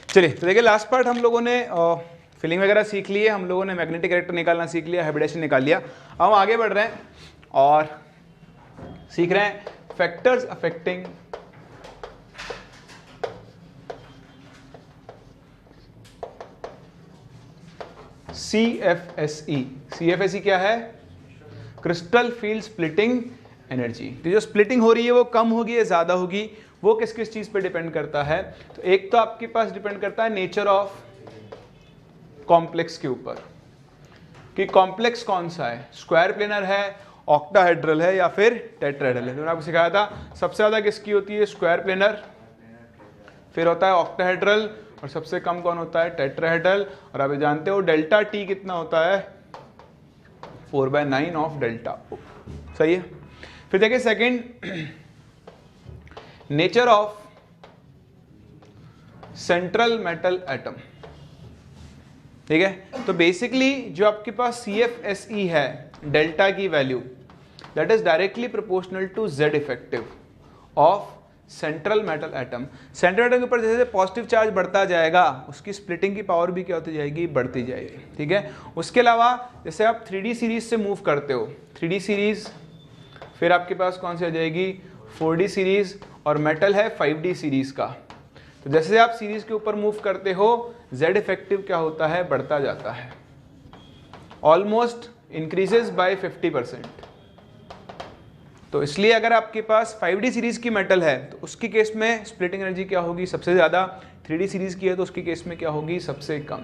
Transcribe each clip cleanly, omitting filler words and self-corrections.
चलिए तो देखिए लास्ट पार्ट हम लोगों ने फिलिंग वगैरह सीख ली है, हम लोगों ने मैग्नेटिक कैरेक्टर निकालना सीख लिया, हाइब्रिडेशन निकाल लिया। अब हम आगे बढ़ रहे हैं और सीख रहे हैं फैक्टर्स अफेक्टिंग CFSE। CFSE क्या है? Crystal field splitting energy. तो जो स्प्लिटिंग हो रही है वो कम होगी या ज़्यादा होगी, वो किस किस चीज़ पे डिपेंड करता है? तो एक तो आपके पास डिपेंड करता है नेचर ऑफ कॉम्प्लेक्स के ऊपर, कि कॉम्प्लेक्स कौन सा है, स्क्वायर प्लेनर है, ऑक्टाहेड्रल है या फिर टेट्राहेड्रल है। तो मैंने आपको सिखाया था सबसे ज़्यादा किसकी होती है? स्क्वायर प्लेनर, फिर होता है ऑक्टाहेड्रल और सबसे कम कौन होता है? टेट्राहेड्रल। और आप जानते हो डेल्टा टी कितना होता है? 4/9 ऑफ डेल्टा ओ। सही है। फिर देखिए second, nature of central metal atom. ठीक है, तो बेसिकली जो आपके पास CFSE है, डेल्टा की value, that is directly proportional to Z effective of central metal atom. Central atom के ऊपर जैसे पॉजिटिव चार्ज बढ़ता जाएगा, उसकी स्प्लिटिंग की पावर भी क्या होती जाएगी? बढ़ती जाएगी। ठीक है, उसके अलावा जैसे आप 3D सीरीज से मूव करते हो, 3D सीरीज, फिर आपके पास कौन सी आ जाएगी? 4D सीरीज, और मेटल है 5D सीरीज का। तो जैसे आप सीरीज के ऊपर मूव करते हो, Z इफेक्टिव क्या होता है? बढ़ता जाता है, ऑलमोस्ट इंक्रीजेस बाय 50%। तो इसलिए अगर आपके पास 5D सीरीज की मेटल है तो उसकी केस में स्प्लिटिंग एनर्जी क्या होगी? सबसे ज़्यादा। 3D सीरीज की है तो उसकी केस में क्या होगी? सबसे कम।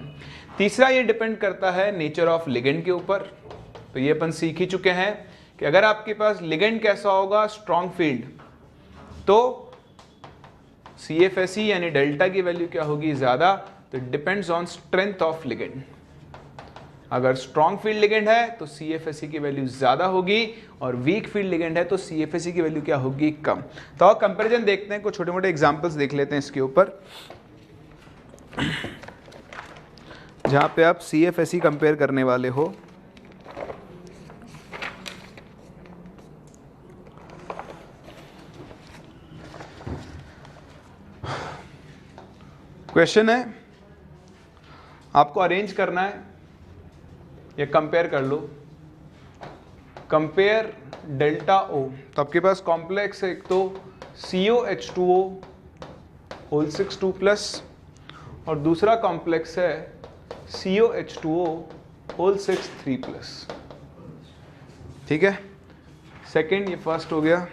तीसरा, ये डिपेंड करता है नेचर ऑफ लिगेंड के ऊपर। तो ये अपन सीख ही चुके हैं कि अगर आपके पास लिगेंड कैसा होगा? स्ट्रॉन्ग फील्ड, तो CFSE यानी डेल्टा की वैल्यू क्या होगी? ज़्यादा। तो depends on strength of ligand. अगर स्ट्रॉन्ग फील्ड लिगेंड है तो CFSE की वैल्यू ज़्यादा होगी, और वीक फील्ड लिगेंड है तो CFSE की वैल्यू क्या होगी? कम। तो आप कंपैरिजन देखते हैं, कुछ छोटे मोटे एग्जांपल्स देख लेते हैं इसके ऊपर, जहाँ पे आप CFSE कंपेयर करने वाले हो। क्वेश्चन है, आपको अरेंज करना है या कंपेयर कर लो, कंपेयर डेल्टा O। तो आपके पास कॉम्प्लेक्स है एक तो COH2O होल 6 2+, और दूसरा कॉम्प्लेक्स है COH2O होल 6 3+। ठीक है, सेकंड, ये फर्स्ट हो गया।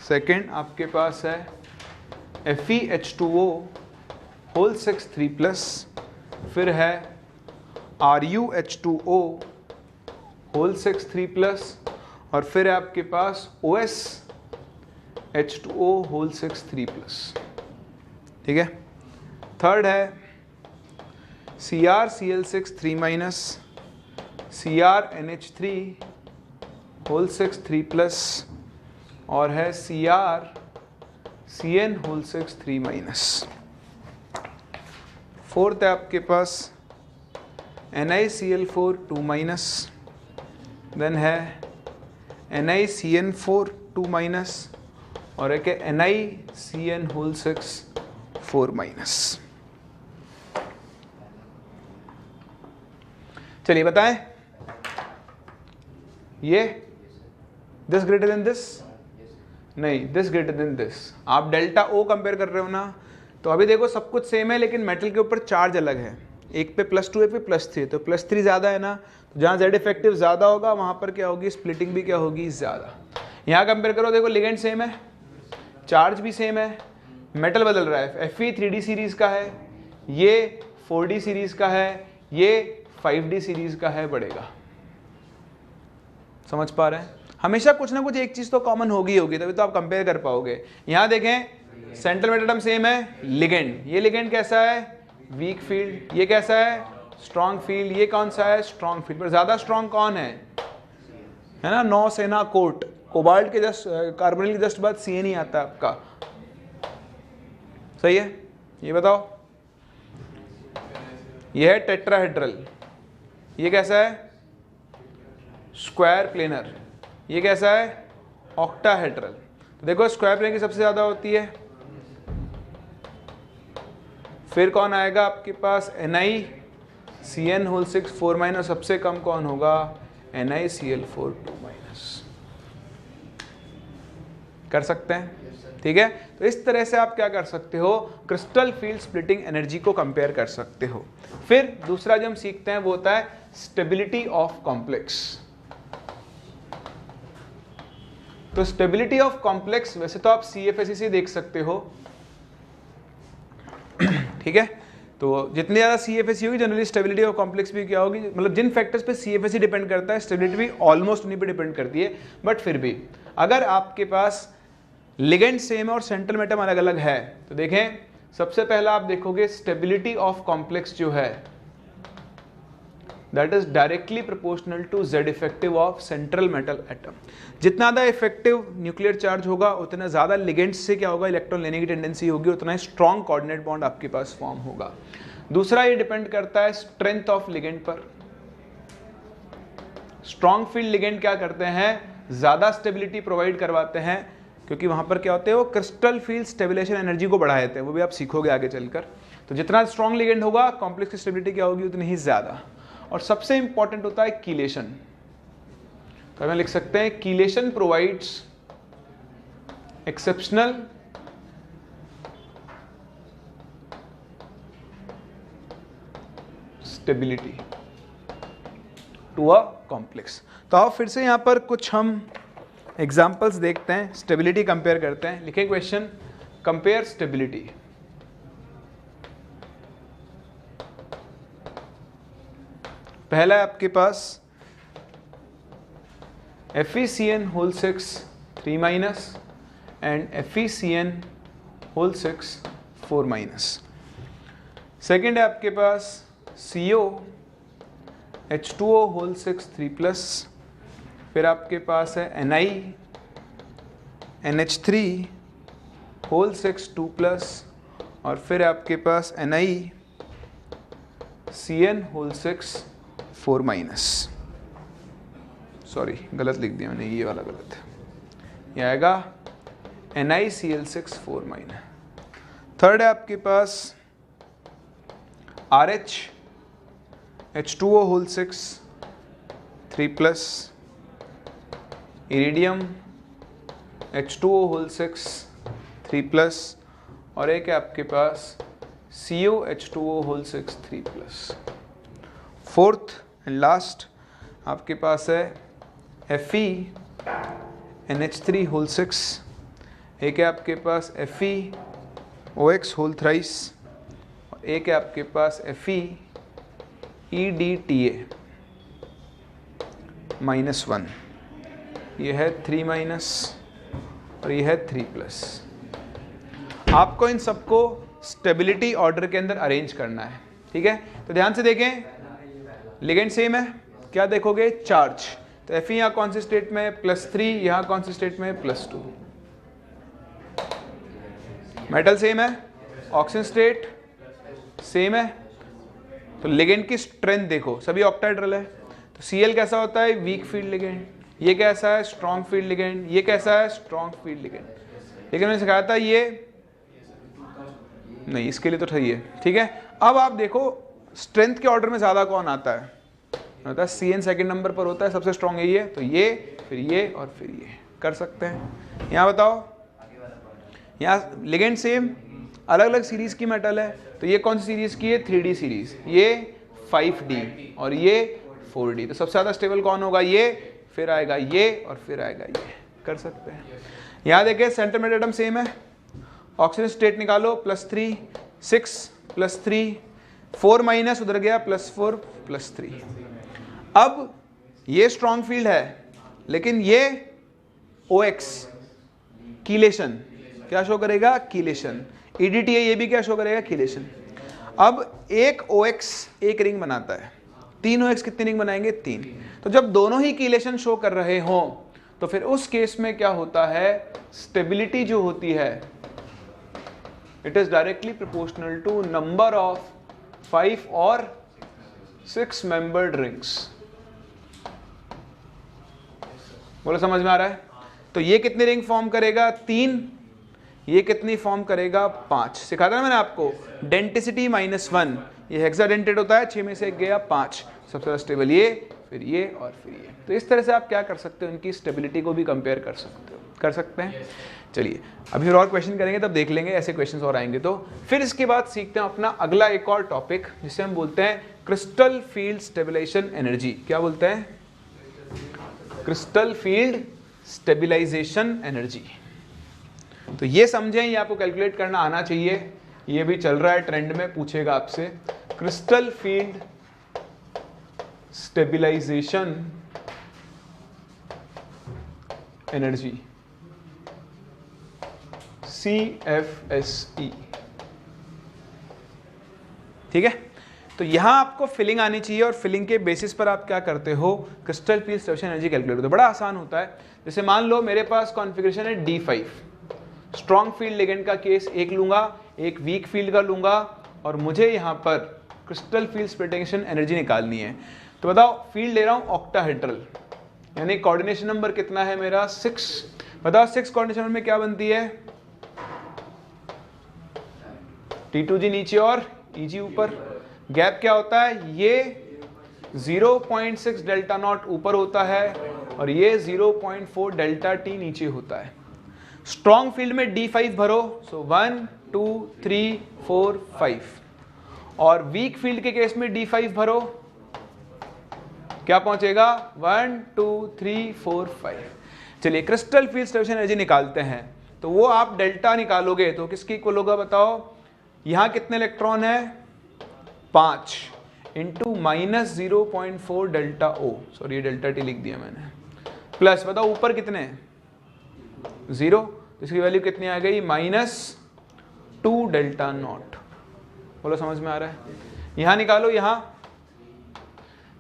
सेकंड आपके पास है FeH2O होल 6 3+, फिर है RuH2O होल 6 3+, और फिर है आपके पास OSH2O होल 6 3+। ठीक है, थर्ड है CrCl6 3-, CrNH3 होल 6 3+, और है CrCn होल 6 3-। फोर्थ है आपके पास NiCl4 2-, देन है NiCN4 2-, और एक है NiCN होल 6 4-। चलिए बताएं, ये दिस ग्रेटर देन दिस? नहीं, दिस ग्रेटर देन दिस। आप डेल्टा O कंपेयर कर रहे हो ना, तो अभी देखो सब कुछ सेम है, लेकिन मेटल के ऊपर चार्ज अलग है, एक पे +2 एक पे +3, तो +3 ज़्यादा है ना, तो जहाँ Z इफेक्टिव ज़्यादा होगा वहाँ पर क्या होगी? स्प्लिटिंग भी क्या होगी? ज़्यादा। यहाँ कंपेयर करो, देखो लिगेंड सेम है, चार्ज भी सेम है, मेटल बदल रहा है। Fe 3D सीरीज़ का है, ये 4D सीरीज़ का है, ये 5D सीरीज़ का है, बढ़ेगा। समझ पा रहे हैं? हमेशा कुछ ना कुछ एक चीज़ तो कॉमन होगी तभी तो आप कंपेयर कर पाओगे। यहाँ देखें, सेंट्रल मेटल एटम सेम है, लिगेंड, ये लिगेंड कैसा है? Weak field. ये कैसा है? Strong field. ये कौन सा है? Strong field. पर ज़्यादा स्ट्रॉन्ग कौन है ना? नौसेना कोट, कोबाल्ट के जस्ट, कार्बोनिल के जस्ट बाद CN ही आता है आपका। सही है, ये बताओ। ये है टेट्राहेड्रल, ये कैसा है? Square planar. ये कैसा है? ऑक्टाहेड्रल। तो देखो स्क्वायर प्लेनर की सबसे ज़्यादा होती है फिर कौन आएगा आपके पास NiCN होल 6 4 माइनस, सबसे कम कौन होगा NiCl4 2 माइनस। कर सकते हैं, ठीक है। तो इस तरह से आप क्या कर सकते हो, क्रिस्टल फील्ड स्प्लिटिंग एनर्जी को कंपेयर कर सकते हो। फिर दूसरा जो हम सीखते हैं वो होता है स्टेबिलिटी ऑफ कॉम्प्लेक्स। तो स्टेबिलिटी ऑफ कॉम्प्लेक्स वैसे तो आप CFSE से देख सकते हो, ठीक है। तो जितनी ज़्यादा CFSE होगी जनरली स्टेबिलिटी ऑफ कॉम्प्लेक्स भी क्या होगी, मतलब जिन फैक्टर्स पे CFSE डिपेंड करता है स्टेबिलिटी भी ऑलमोस्ट उन्हीं पे डिपेंड करती है। बट फिर भी अगर आपके पास लिगेंड सेम है और सेंट्रल एटम अलग अलग है तो देखें, सबसे पहला आप देखोगे स्टेबिलिटी ऑफ कॉम्प्लेक्स जो है that is directly proportional to Z effective of central metal atom. जितना ज़्यादा इफेक्टिव न्यूक्लियर चार्ज होगा उतना ज़्यादा लिगेंड्स से क्या होगा, इलेक्ट्रॉन लेने की टेंडेंसी होगी, उतना ही स्ट्रॉन्ग कोऑर्डिनेट बॉन्ड आपके पास फॉर्म होगा। दूसरा ये डिपेंड करता है स्ट्रेंथ ऑफ लिगेंड पर। स्ट्रॉन्ग फील्ड लिगेंड क्या करते हैं, ज़्यादा स्टेबिलिटी प्रोवाइड करवाते हैं, क्योंकि वहाँ पर क्या होते हैं वो क्रिस्टल फील्ड स्टेबिलाईजेशन एनर्जी को बढ़ा देते हैं, वो भी आप सीखोगे आगे चलकर। तो जितना स्ट्रॉन्ग लिगेंड होगा कॉम्प्लेक्स की स्टेबिलिटी क्या होगी उतनी ही ज़्यादा। और सबसे इंपॉर्टेंट होता है कीलेशन। तो हमें लिख सकते हैं chelation provides exceptional stability to a complex. तो आओ फिर से यहां पर कुछ हम एग्जाम्पल्स देखते हैं, स्टेबिलिटी कंपेयर करते हैं। लिखें क्वेश्चन, कंपेयर स्टेबिलिटी। पहला है आपके पास FeCN whole 6 3 minus and FeCN whole 6 4 minus. Second है आपके पास CO H2O होल 6 3 प्लस, फिर आपके पास है Ni NH3 होल 6 2 प्लस, और फिर आपके पास NiCN होल 6 4 माइनस। सॉरी गलत लिख दिया मैंने, ये वाला गलत है, ये आएगा NiCl6 4 माइनस। थर्ड है आपके पास RH H2O whole 6 3 plus, iridium H2O whole 6 3 plus, और एक है आपके पास CO H2O whole 6 3 plus. Fourth and last आपके पास है Fe NH3 होल 6, एक है आपके पास FeOX होल थ्राइस, और एक है आपके पास FeEDTA -1। ये है 3 माइनस और ये है 3 प्लस। आपको इन सबको स्टेबिलिटी ऑर्डर के अंदर अरेंज करना है, ठीक है। तो ध्यान से देखें, लिगेंड सेम है, क्या देखोगे चार्ज, तो Fe यहाँ कौन से स्टेट में है +3, यहाँ कौन से स्टेट में है +2। मेटल सेम है, ऑक्सीजन स्टेट सेम है, तो लिगेंड की स्ट्रेंथ देखो सभी ऑक्टाहेड्रल है। तो Cl कैसा होता है वीक फील्ड लिगेंड, ये कैसा है स्ट्रॉन्ग फील्ड लिगेंड, ये कैसा है स्ट्रॉन्ग फील्ड लिगेंड। लेकिन मैंने सिखाया था ये नहीं, इसके लिए तो सही है, ठीक है। अब आप देखो स्ट्रेंथ के ऑर्डर में ज्यादा कौन आता है, होता है CN सेकंड नंबर पर होता है, सबसे स्ट्रॉन्ग यही है, तो ये फिर ये और फिर ये कर सकते हैं। यहाँ बताओ, यहाँ लिगेंड सेम, अलग अलग सीरीज की मेटल है, तो ये कौन सी सीरीज की है 3D सीरीज, ये 5D और ये 4D, तो सबसे ज्यादा स्टेबल कौन होगा ये, फिर आएगा ये और फिर आएगा ये, कर सकते हैं। यहाँ देखें सेंट्रल मेटल एटम सेम है, ऑक्सीजन स्टेट निकालो +3 6 +3 4 माइनस उधर गया +4 +3। अब ये स्ट्रॉन्ग फील्ड है, लेकिन ये OX कीलेशन क्या शो करेगा, कीलेशन। EDTA ये भी क्या शो करेगा, कीलेशन। अब एक OX एक रिंग बनाता है, 3 OX कितनी रिंग बनाएंगे 3। तो जब दोनों ही कीलेशन शो कर रहे हों तो फिर उस केस में क्या होता है, स्टेबिलिटी जो होती है it is directly proportional to number of 5 और 6 मेंबर्ड रिंग्स। बोलो समझ में आ रहा है। तो ये कितने रिंग फॉर्म करेगा 3, ये कितनी फॉर्म करेगा 5, सिखा था ना मैंने आपको, डेंटिसिटी -1, ये हेक्साडेंटेट होता है, 6 में से 1 गया 5, सबसे ज़्यादा स्टेबल ये, फिर ये और फिर ये। तो इस तरह से आप क्या कर सकते हो, इनकी स्टेबिलिटी को भी कंपेयर कर सकते हैं। चलिए अभी फिर और क्वेश्चन करेंगे, तब देख लेंगे ऐसे क्वेश्चंस और आएंगे तो। फिर इसके बाद सीखते हैं अपना अगला एक और टॉपिक जिसे हम बोलते हैं क्रिस्टल फील्ड स्टेबलाइजेशन एनर्जी। क्या बोलते हैं? Crystal field stabilization energy. तो ये समझें, ये आपको कैलकुलेट करना आना चाहिए, ये भी चल रहा है ट्रेंड में, पूछेगा आपसे crystal field stabilization energy, CFSE। ठीक है, तो यहां आपको फिलिंग आनी चाहिए और फिलिंग के बेसिस पर आप क्या करते हो, crystal field stabilization energy calculate करते हो। बड़ा आसान होता है। जैसे मान लो मेरे पास कॉन्फ़िगरेशन है D5, स्ट्रॉन्ग फील्ड लिगेंड का केस एक लूंगा, एक वीक फील्ड का लूंगा, और मुझे यहां पर क्रिस्टल फील्ड स्टेबलाइजेशन एनर्जी निकालनी है। तो बताओ, फील्ड ले रहा हूं ऑक्टाहेड्रल, यानी कोऑर्डिनेशन नंबर कितना है मेरा 6। बताओ 6 कोऑर्डिनेशन नंबर में क्या बनती है, T2G नीचे और EG ऊपर। गैप क्या होता है, ये 0.6 डेल्टा नॉट ऊपर होता है और ये 0.4 डेल्टा T नीचे होता है। स्ट्रॉन्ग फील्ड में D5 भरो, सो 1 2 3 4 5, और वीक फील्ड के केस में D5 भरो, क्या पहुंचेगा 1 2 3 4 5। चलिए क्रिस्टल फील्ड स्टेबलाइजेशन एनर्जी निकालते हैं। तो वो आप डेल्टा निकालोगे तो किसकी इक्वल होगा बताओ, यहां कितने इलेक्ट्रॉन है 5 into -0.4 delta O, sorry delta T लिख दिया मैंने, प्लस बताओ ऊपर कितने 0, तो इसकी वैल्यू कितनी आ गई -2 डेल्टा नॉट। बोलो समझ में आ रहा है? यहां निकालो, यहां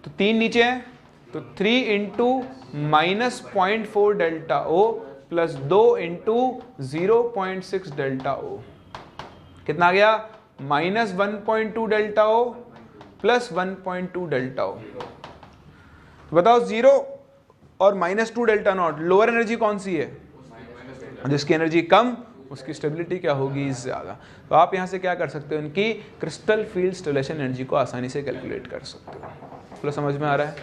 तो 3 नीचे है, तो 3 into -0.4 delta O plus 2 into 0.6 delta O, कितना आ गया -1.2 delta O plus 1.2 delta O। तो बताओ 0 और -2 डेल्टा नॉट, लोअर एनर्जी कौन सी है, जिसकी एनर्जी कम उसकी स्टेबिलिटी क्या होगी, ज्यादा। तो आप यहां से क्या कर सकते हो, इनकी क्रिस्टल फील्ड स्टेबलाइजेशन एनर्जी को आसानी से कैलकुलेट कर सकते हो। तो समझ में आ रहा है?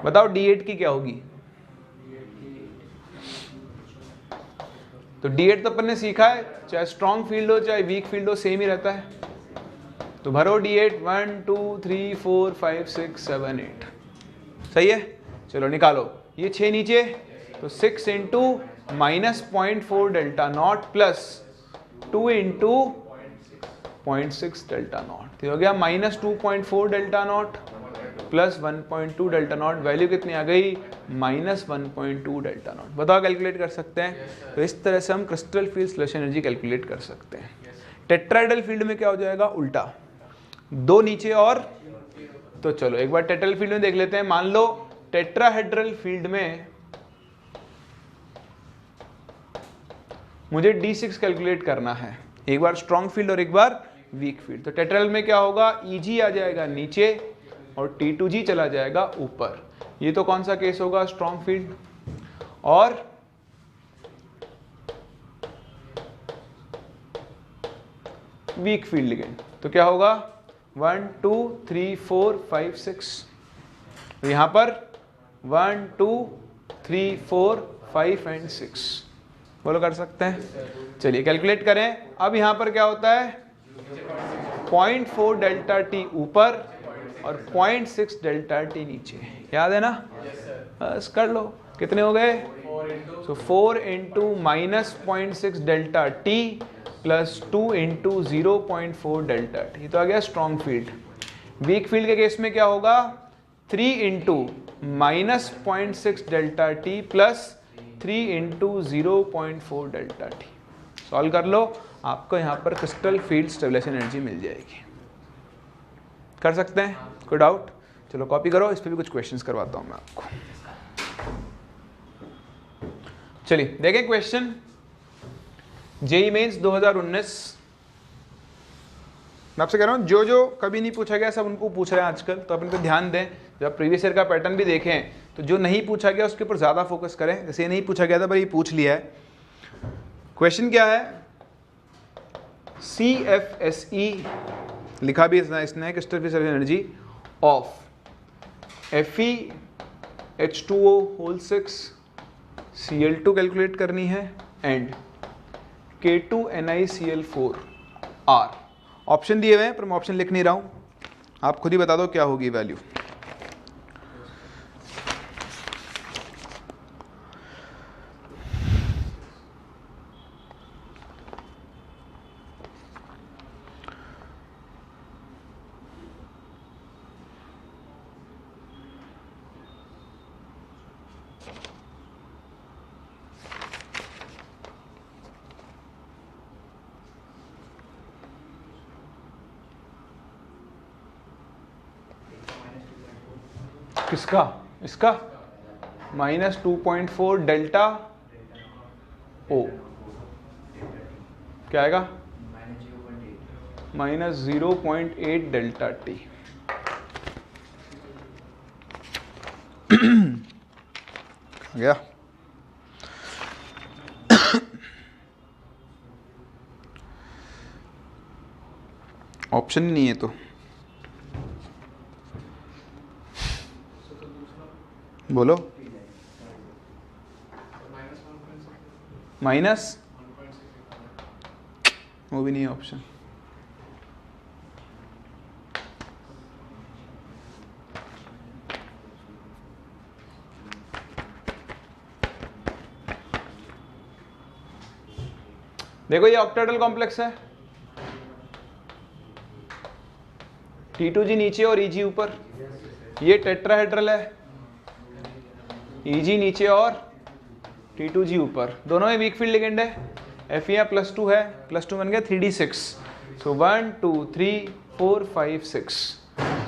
बताओ D8 की क्या होगी। तो D8 तो अपन ने सीखा है, चाहे स्ट्रॉन्ग फील्ड हो चाहे वीक फील्ड हो, सेम ही रहता है। तो भरो D8 1 2 3 4 5 6 7 8, सही है। चलो निकालो, ये 6 नीचे, तो 6 into -0.4 delta not plus 2 into 0.6 delta not, हो गया -2.4 delta not plus 1.2 delta not, value कितनी आ गई -1.2 डेल्टा नॉट। बताओ कैलकुलेट कर सकते हैं? तो इस तरह से हम crystal field stabilization energy calculate कर सकते हैं। टेट्राहेड्रल फील्ड में क्या हो जाएगा, उल्टा, 2 नीचे और, तो चलो एक बार टेट्राहेड्रल फील्ड में देख लेते हैं। मान लो टेट्राहेड्रल फील्ड में मुझे D6 कैलकुलेट करना है, एक बार स्ट्रॉन्ग फील्ड और एक बार वीक फील्ड। तो टेट्राहेड्रल में क्या होगा, EG आ जाएगा नीचे और T2G चला जाएगा ऊपर। ये तो कौन सा केस होगा, स्ट्रॉन्ग फील्ड। और वीक फील्ड लिगेंड, तो क्या होगा 1 2 3 4 5 6, तो यहां पर 1 2 3 4 5 एंड 6। बोलो कर सकते हैं? चलिए कैलकुलेट करें। अब यहां पर क्या होता है, 0.4 डेल्टा T ऊपर और 0.6 डेल्टा T नीचे, याद है ना? बस कर लो, कितने हो गए, सो 4 into -0.6 delta T plus 2 into 0.4 delta T, तो आ गया स्ट्रॉन्ग फील्ड। वीक फील्ड के केस में क्या होगा, 3 into -0.6 delta T plus 3 into 0.4 delta T। Solve कर लो, आपको यहाँ पर क्रिस्टल फील्ड स्टेबलाइजेशन एनर्जी मिल जाएगी। कर सकते हैं? कोई डाउट? चलो कॉपी करो, इस पर भी कुछ क्वेश्चंस करवाता हूँ मैं आपको। चलिए देखें क्वेश्चन, जेईई मेंस 2019। मैं आपसे कह रहा हूँ जो जो कभी नहीं पूछा गया सब उनको पूछ रहे हैं आजकल, तो आप इन पर ध्यान दें। जब प्रीवियस ईयर का पैटर्न भी देखें तो जो नहीं पूछा गया उसके ऊपर ज़्यादा फोकस करें। जैसे ये नहीं पूछा गया था पर ये पूछ लिया है। क्वेश्चन क्या है, CFSE लिखा भी इसने crystal free surface energy of FeH2O whole 6 Cl2 calculate करनी है एंड K2NiCl4 R। ऑप्शन दिए हुए हैं पर मैं ऑप्शन लिख नहीं रहा हूं, आप खुद ही बता दो क्या होगी वैल्यू। किसका? इसका -2.4 डेल्टा ओ क्या आएगा? -0.8 डेल्टा टी। गया ऑप्शन नहीं है तो बोलो। माइनस वो भी नहीं है ऑप्शन। देखो ये ऑक्टेटल कॉम्प्लेक्स है, T2G नीचे और EG ऊपर। ये टेट्राहेड्रल है, EG नीचे और T2G ऊपर। दोनों में वीक फील्ड लिगेंड है। Fe +2 है, +2 बन गया 3d6। So 1 2 3 4 5 6।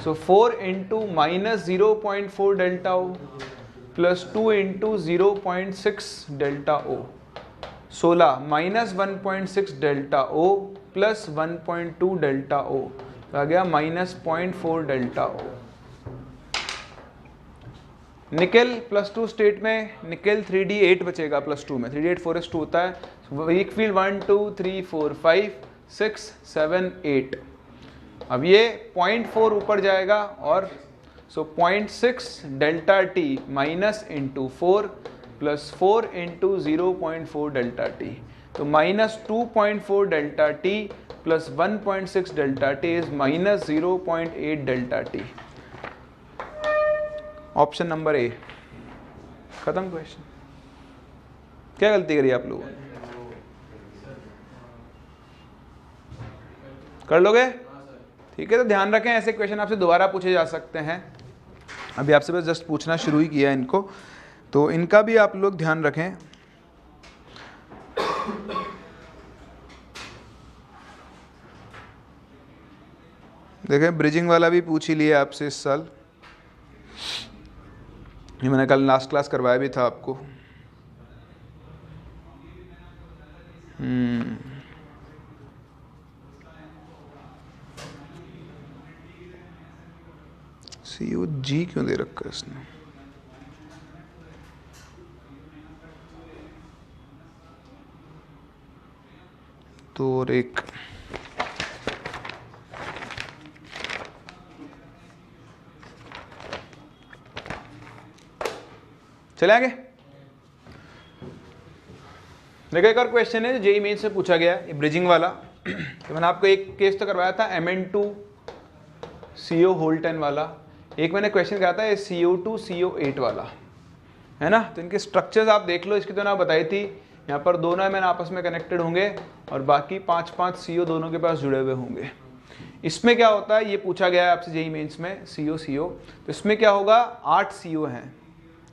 So 4 into -0.4 delta O plus 2 into 0.6 delta O 16 -1.6 delta O plus 1.2 delta O तो आ गया -0.4 डेल्टा ओ। निकेल +2 स्टेट में निकेल 3d8 बचेगा +2 में, 3d8 4s2 होता है। Weak field 1 2 3 4 5 6 7 8। अब ये 0.4 ऊपर जाएगा और सो 0.6 delta T minus into 4 plus 4 into 0.4 delta T तो -2.4 delta T plus 1.6 delta T is -0.8 delta T. Option number A. खत्म क्वेश्चन। क्या गलती करी आप लोगों ने? कर लोगे? ठीक है, तो ध्यान रखें ऐसे क्वेश्चन आपसे दोबारा पूछे जा सकते हैं। अभी आपसे बस जस्ट पूछना शुरू ही किया है इनको, तो इनका भी आप लोग ध्यान रखें। देखें ब्रिजिंग वाला भी पूछ ही लिया आपसे इस साल, ये मैंने कल लास्ट क्लास करवाया भी था आपको। COG क्यों दे रखा है इसने? तो और एक चले आगे। देखो एक और क्वेश्चन है जो जेईई मेंस से पूछा गया है, ये ब्रिजिंग वाला। तो मैंने आपको एक केस तो करवाया था Mn2CO होल 10 वाला, एक मैंने क्वेश्चन कराया था CO2CO8 वाला, है ना। तो इनके स्ट्रक्चर्स आप देख लो, इसकी तो ना बताई थी। यहाँ पर दोनों मैंने आपस में कनेक्टेड होंगे और बाकी 5-5 CO दोनों के पास जुड़े हुए होंगे। इसमें क्या होता है ये पूछा गया है आपसे जेईई मेंस में, CO तो इसमें क्या होगा 8 CO हैं,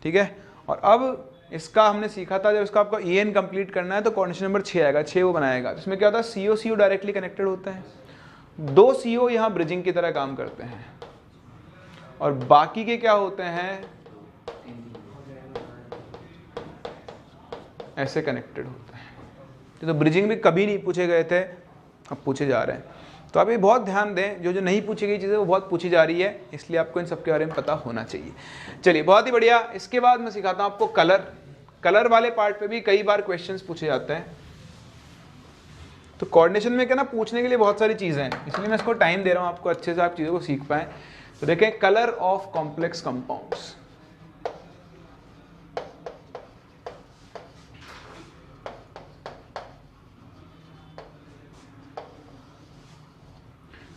ठीक है। और अब इसका हमने सीखा था जब इसका आपको EN कंप्लीट करना है तो कोऑर्डिनेशन नंबर 6 आएगा, 6 वो बनाएगा। तो इसमें क्या होता है CO डायरेक्टली कनेक्टेड होते हैं, 2 CO यहाँ ब्रिजिंग की तरह काम करते हैं और बाकी के क्या होते हैं ऐसे कनेक्टेड होते हैं। तो ब्रिजिंग भी कभी नहीं पूछे गए थे, अब पूछे जा रहे हैं। तो आप ये बहुत ध्यान दें, जो जो नहीं पूछी गई चीज़ें वो बहुत पूछी जा रही है, इसलिए आपको इन सब के बारे में पता होना चाहिए। चलिए बहुत ही बढ़िया। इसके बाद मैं सिखाता हूँ आपको कलर। कलर वाले पार्ट पे भी कई बार क्वेश्चंस पूछे जाते हैं। तो कोऑर्डिनेशन में क्या ना पूछने के लिए बहुत सारी चीज़ें हैं, इसलिए मैं इसको टाइम दे रहा हूँ आपको अच्छे से आप चीज़ों को सीख पाएँ। तो देखें कलर ऑफ कॉम्प्लेक्स कंपाउंड्स।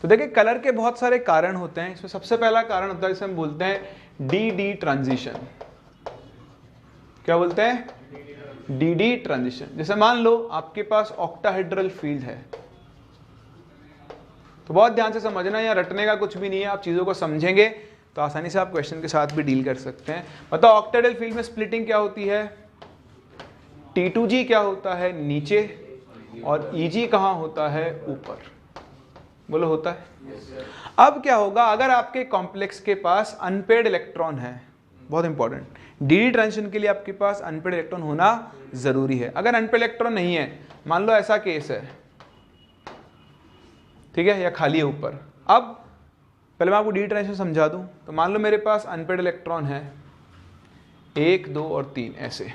तो देखिए कलर के बहुत सारे कारण होते हैं, इसमें सबसे पहला कारण होता है जिसे हम बोलते हैं डी ट्रांजिशन। क्या बोलते हैं? D transition. जैसे मान लो आपके पास ऑक्टाहेड्रल फील्ड है, तो बहुत ध्यान से समझना, या रटने का कुछ भी नहीं है, आप चीजों को समझेंगे तो आसानी से आप क्वेश्चन के साथ भी डील कर सकते हैं। बताओ ऑक्टाहेड्रल फील्ड में स्प्लिटिंग क्या होती है? T2G क्या होता है? नीचे, और EG कहाँ होता है? ऊपर। बोलो होता है। अब क्या होगा अगर आपके कॉम्प्लेक्स के पास अनपेयर्ड इलेक्ट्रॉन है? बहुत इंपॉर्टेंट, डी ट्रांजिशन के लिए आपके पास अनपेयर्ड इलेक्ट्रॉन होना जरूरी है। अगर अनपेयर्ड इलेक्ट्रॉन नहीं है, मान लो ऐसा केस है, ठीक है, या खाली है ऊपर। अब पहले मैं आपको डी ट्रांजिशन समझा दूं। तो मान लो मेरे पास अनपेयर्ड इलेक्ट्रॉन है 1, 2 और 3 ऐसे।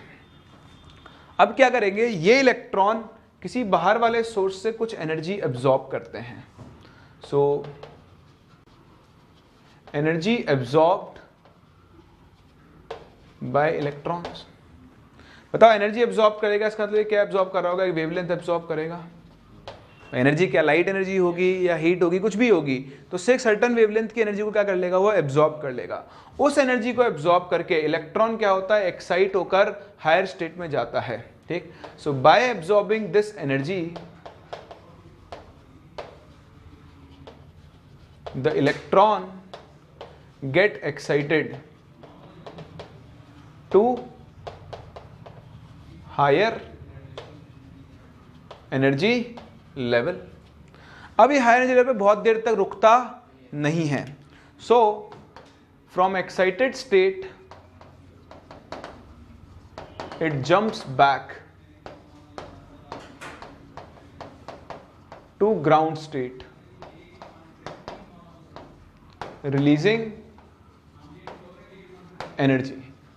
अब क्या करेंगे, ये इलेक्ट्रॉन किसी बाहर वाले सोर्स से कुछ एनर्जी एब्जॉर्ब करते हैं। So energy absorbed bye electrons. बताओ एनर्जी एब्जॉर्ब करेगा, इसका मतलब क्या एब्जॉर्ब कर रहा होगा? वेवलेंथ एब्जॉर्ब करेगा। एनर्जी क्या लाइट एनर्जी होगी या हीट होगी, कुछ भी होगी, तो से एक सर्टन वेवलेंथ की एनर्जी को क्या कर लेगा? वो एब्जॉर्ब कर लेगा। उस एनर्जी को एब्जॉर्ब करके इलेक्ट्रॉन क्या होता है? एक्साइट होकर हायर स्टेट में जाता है। ठीक, so by absorbing this energy the electron get excited to higher energy level। अब ये हायर एनर्जी लेवल पे बहुत देर तक रुकता नहीं है। So from excited state it jumps back to ground state, releasing energy.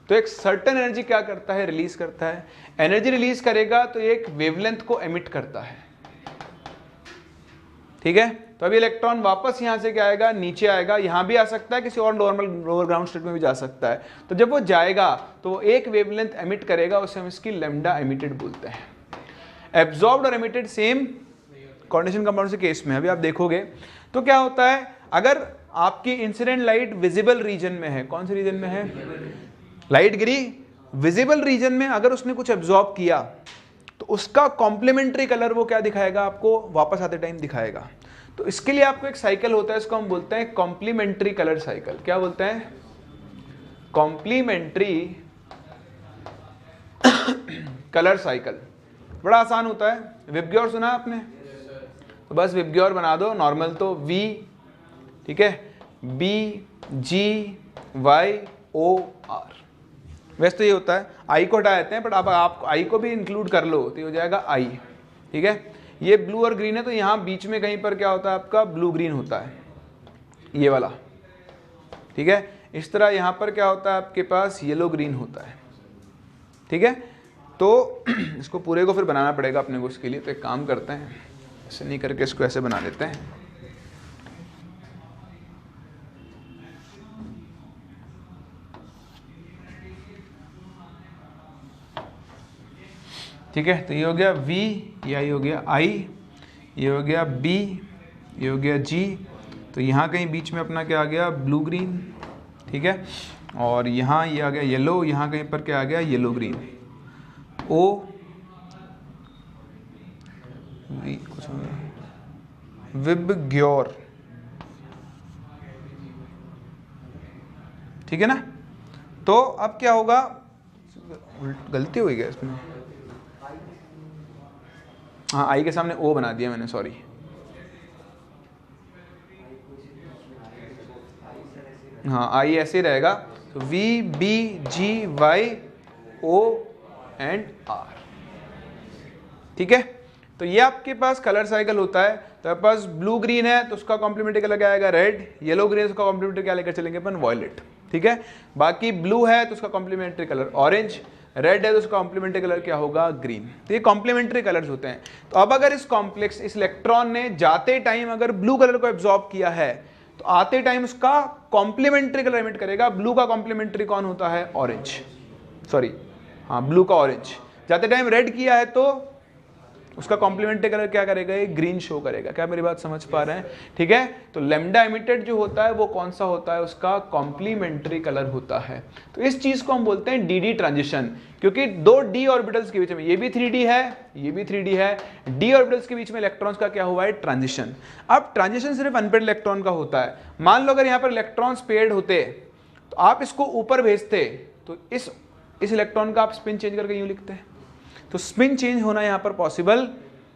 तो एक सर्टेन एनर्जी क्या करता है? रिलीज करता है। एनर्जी रिलीज करेगा तो एक वेवलेंथ को एमिट करता है। ठीक है, तो अभी इलेक्ट्रॉन वापस यहां से क्या आएगा? नीचे आएगा। यहां भी आ सकता है, किसी और नॉर्मल लोअर ग्राउंड स्टेट में भी जा सकता है। तो जब वो जाएगा तो वो एक वेवलेंथ एमिट करेगा, उसे हम इसकी लैम्डा एमिटेड बोलते हैं। एब्जॉर्ब्ड और एमिटेड सेम कोऑर्डिनेशन कंपाउंड के केस में। अभी आप देखोगे तो क्या होता है, अगर आपकी इंसिडेंट लाइट विजिबल रीजन में है, कौन से रीजन में है? लाइट गिरी विजिबल रीजन में, अगर उसने कुछ एब्जॉर्ब किया तो उसका कॉम्प्लीमेंट्री कलर वो क्या दिखाएगा? आपको वापस आते टाइम दिखाएगा। तो इसके लिए आपको एक साइकिल होता है, इसको हम बोलते हैं कॉम्प्लीमेंट्री कलर साइकिल। क्या बोलते हैं? Complementary colour cycle. बड़ा आसान होता है। विबग्योर सुना है आपने? तो बस विबग्योर बना दो। नॉर्मल तो V, ठीक है, BGYOR। वैसे तो ये होता है, I को हटा देते हैं, बट आप I को भी इंक्लूड कर लो तो ये हो जाएगा I। ठीक है, ये ब्लू और ग्रीन है, तो यहाँ बीच में कहीं पर क्या होता है? आपका ब्लू ग्रीन होता है, ये वाला। ठीक है, इस तरह यहाँ पर क्या होता है? आपके पास येलो ग्रीन होता है। ठीक है, तो इसको पूरे को फिर बनाना पड़ेगा अपने को इसके लिए। तो एक काम करते हैं, ऐसे नहीं करके इसको ऐसे बना लेते हैं। ठीक है, तो ये हो गया V, ये हो गया I, ये हो गया B, ये हो गया G। तो यहाँ कहीं बीच में अपना क्या आ गया? Blue green. ठीक है, और यहाँ ये आ गया येलो, यहाँ कहीं पर क्या आ गया? Yellow green. O V कुछ हो गया, विबग्योर। ठीक है ना? तो अब क्या होगा? गलती हुई क्या इसमें? हाँ, आई के सामने ओ बना दिया मैंने, सॉरी। हाँ, आई ऐसे ही रहेगा। तो V, B, G, Y, O and R। ठीक है, तो ये आपके पास कलर साइकिल होता है। तो आपके पास ब्लू ग्रीन है तो उसका कॉम्प्लीमेंट्री कलर क्या आएगा? रेड। येलो ग्रीन है तो उसका कॉम्प्लीमेंट्री क्या लेकर चलेंगे अपन? वॉयलेट। ठीक है, बाकी ब्लू है तो उसका कॉम्प्लीमेंट्री कलर ऑरेंज, रेड है तो उसका कॉम्प्लीमेंट्री कलर क्या होगा, ग्रीन। तो ये कॉम्प्लीमेंट्री कलर्स होते हैं। तो अब अगर इस कॉम्प्लेक्स, इस इलेक्ट्रॉन ने जाते टाइम अगर ब्लू कलर को एब्जॉर्ब किया है तो आते टाइम उसका कॉम्प्लीमेंट्री कलर एमिट करेगा। ब्लू का कॉम्प्लीमेंट्री कौन होता है, ऑरेंज, सॉरी हाँ ब्लू का ऑरेंज। जाते टाइम रेड किया है तो उसका कॉम्प्लीमेंट्री कलर क्या करेगा, ये ग्रीन शो करेगा। क्या मेरी बात समझ पा रहे हैं, ठीक है। तो लैम्डा एमिटेड जो होता है वो कौन सा होता है, उसका कॉम्प्लीमेंट्री कलर होता है। तो इस चीज को हम बोलते हैं डी ट्रांजिशन, क्योंकि दो डी ऑर्बिटल्स के बीच में, ये भी 3D है, ये भी 3D है, डी ऑर्बिटल्स के बीच में इलेक्ट्रॉन्स का क्या हुआ है, ट्रांजिशन। अब ट्रांजिशन सिर्फ अनपेयर्ड इलेक्ट्रॉन का होता है। मान लो अगर यहाँ पर इलेक्ट्रॉन्स पेयर्ड होते तो आप इसको ऊपर भेजते तो इस इलेक्ट्रॉन का आप स्पिन चेंज करके यूं लिखते हैं। तो स्पिन चेंज होना यहाँ पर पॉसिबल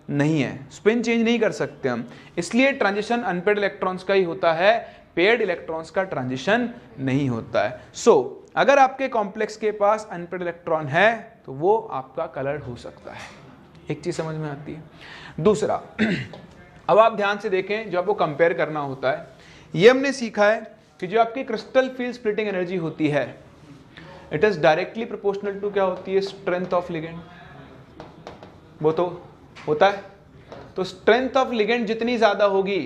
नहीं है, स्पिन चेंज नहीं कर सकते हम, इसलिए ट्रांजिशन अनपेयर्ड इलेक्ट्रॉन्स का ही होता है, पेयर्ड इलेक्ट्रॉन्स का ट्रांजिशन नहीं होता है। सो अगर आपके कॉम्प्लेक्स के पास अनपेयर्ड इलेक्ट्रॉन है तो वो आपका कलर हो सकता है। एक चीज समझ में आती है। दूसरा, अब आप ध्यान से देखें, जो आपको कंपेयर करना होता है, ये हमने सीखा है कि जो आपकी क्रिस्टल फील्ड स्प्लिटिंग एनर्जी होती है, it is directly proportional to क्या होती है, स्ट्रेंथ ऑफ लिगेंड। वो तो होता है। तो स्ट्रेंथ ऑफ लिगेंड जितनी ज्यादा होगी,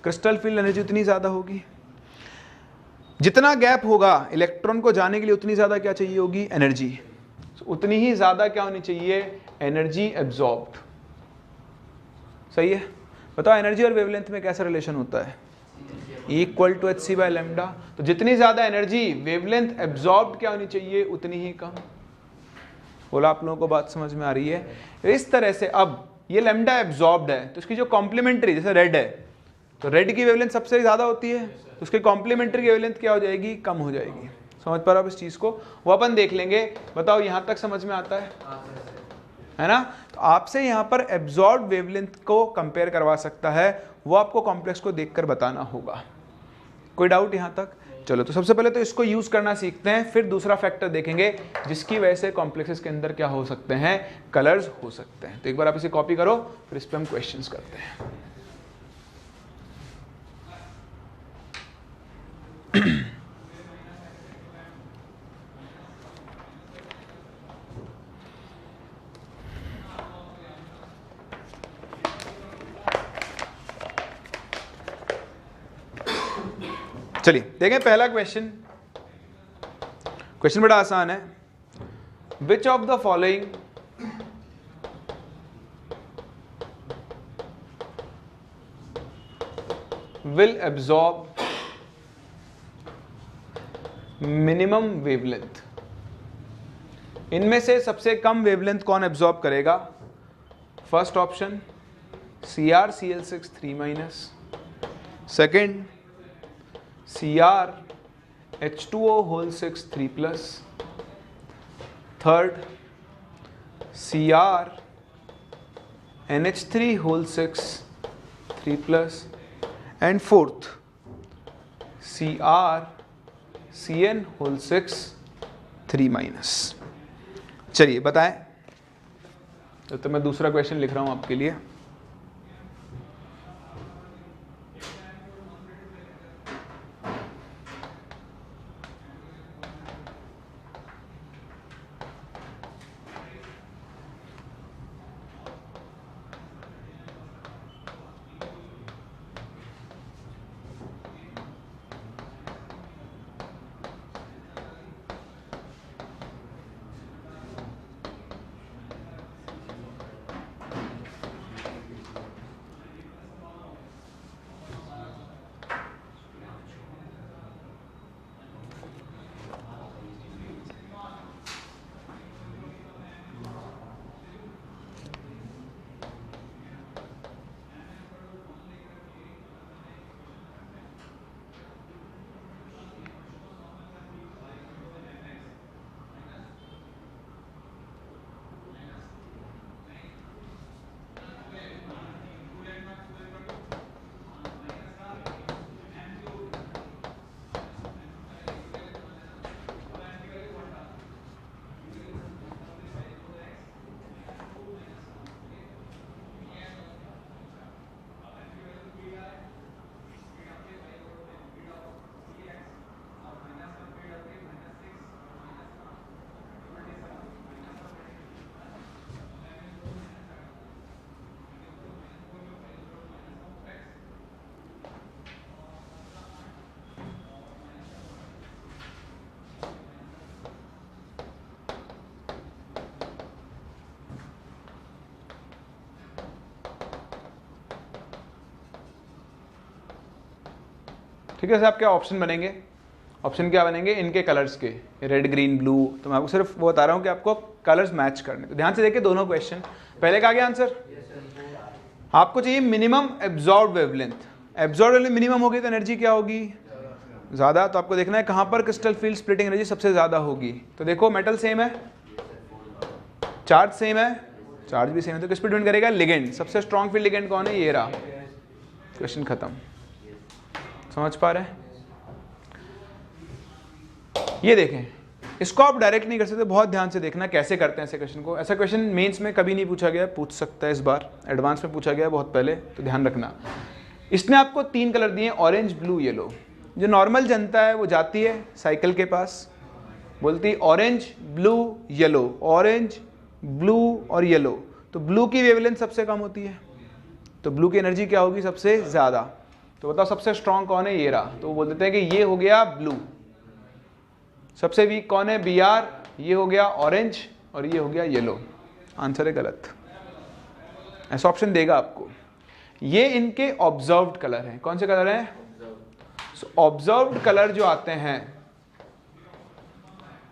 क्रिस्टल फील्ड एनर्जी उतनी ज्यादा होगी। जितना गैप होगा इलेक्ट्रॉन को जाने के लिए, उतनी ज्यादा क्या चाहिए होगी, एनर्जी। उतनी ही ज्यादा क्या होनी चाहिए, एनर्जी एब्जॉर्ब्ड। सही है। बताओ एनर्जी और वेवलेंथ में कैसा रिलेशन होता है, equal to hc by lambda. तो जितनी ज्यादा एनर्जी, वेवलेंथ एब्जॉर्ब्ड क्या होनी चाहिए, उतनी ही कम। बोला आप लोगों को बात समझ में आ रही है। इस तरह से अब ये लैम्डा एब्जॉर्ब्ड है तो इसकी जो कॉम्प्लीमेंट्री, जैसे रेड है तो रेड की वेवलेंथ सबसे ज्यादा होती है, तो उसकी कॉम्प्लीमेंट्री की वेवलेंथ क्या हो जाएगी, कम हो जाएगी। समझ पा रहे हो इस चीज को, वो अपन देख लेंगे। बताओ यहां तक समझ में आता है ना। तो आपसे यहां पर एब्जॉर्ब्ड वेवलेंथ को कंपेयर करवा सकता है, वो आपको कॉम्प्लेक्स को देखकर बताना होगा। कोई डाउट यहां तक। चलो, तो सबसे पहले तो इसको यूज करना सीखते हैं, फिर दूसरा फैक्टर देखेंगे जिसकी वजह से कॉम्प्लेक्सेस के अंदर क्या हो सकते हैं, कलर्स हो सकते हैं। तो एक बार आप इसे कॉपी करो, फिर इस पर हम क्वेश्चंस करते हैं। चलिए देखें पहला क्वेश्चन। क्वेश्चन बड़ा आसान है। Which of the following will absorb minimum wavelength. इनमें से सबसे कम वेवलेंथ कौन एब्जॉर्ब करेगा। First option CrCl6 3-, second CrH2O6 3+, third CrNH3 6 3+, and fourth CrCn6 3-। चलिए बताएं। तो मैं दूसरा क्वेश्चन लिख रहा हूं आपके लिए। ठीक है। आप क्या ऑप्शन बनेंगे, ऑप्शन क्या बनेंगे इनके कलर्स के, रेड ग्रीन ब्लू। तो मैं आपको सिर्फ वो बता रहा हूँ कि आपको कलर्स मैच करने। तो ध्यान से देखिए दोनों क्वेश्चन। पहले का आ गया आंसर, आपको चाहिए minimum absorb wavelength. Absorb wavelength minimum होगी तो एनर्जी क्या होगी, ज़्यादा। तो आपको देखना है कहाँ पर क्रिस्टल फील्ड स्प्लिटिंग एनर्जी सबसे ज़्यादा होगी। तो देखो मेटल सेम है, चार्ज सेम है, चार्ज भी सेम है, तो किस पर डिपेंड करेगा, लिगेंड। सबसे स्ट्रॉन्ग फील्ड लिगेंड कौन है, ये रहा। क्वेश्चन खत्म। समझ पा रहे हैं? ये देखें, इसको आप डायरेक्ट नहीं कर सकते, बहुत ध्यान से देखना कैसे करते हैं ऐसे क्वेश्चन को। ऐसा क्वेश्चन मेंस में कभी नहीं पूछा गया, पूछ सकता है इस बार, एडवांस में पूछा गया बहुत पहले, तो ध्यान रखना। इसने आपको 3 कलर दिए, ऑरेंज ब्लू येलो। जो नॉर्मल जनता है वो जाती है साइकिल के पास, बोलती है orange blue yellow, orange blue और येलो। तो ब्लू की वेवलेंथ सबसे कम होती है, तो ब्लू की एनर्जी क्या होगी, सबसे ज़्यादा। तो बताओ सबसे स्ट्रॉन्ग कौन है, ये रहा। तो वो बोल देते हैं कि ये हो गया ब्लू। सबसे वीक कौन है, बी आर। ये हो गया ऑरेंज और ये हो गया येलो। आंसर है गलत, ऐसा ऑप्शन देगा आपको। ये इनके ऑब्जर्व्ड कलर हैं। कौन से कलर हैं, ऑब्जर्व्ड कलर जो आते हैं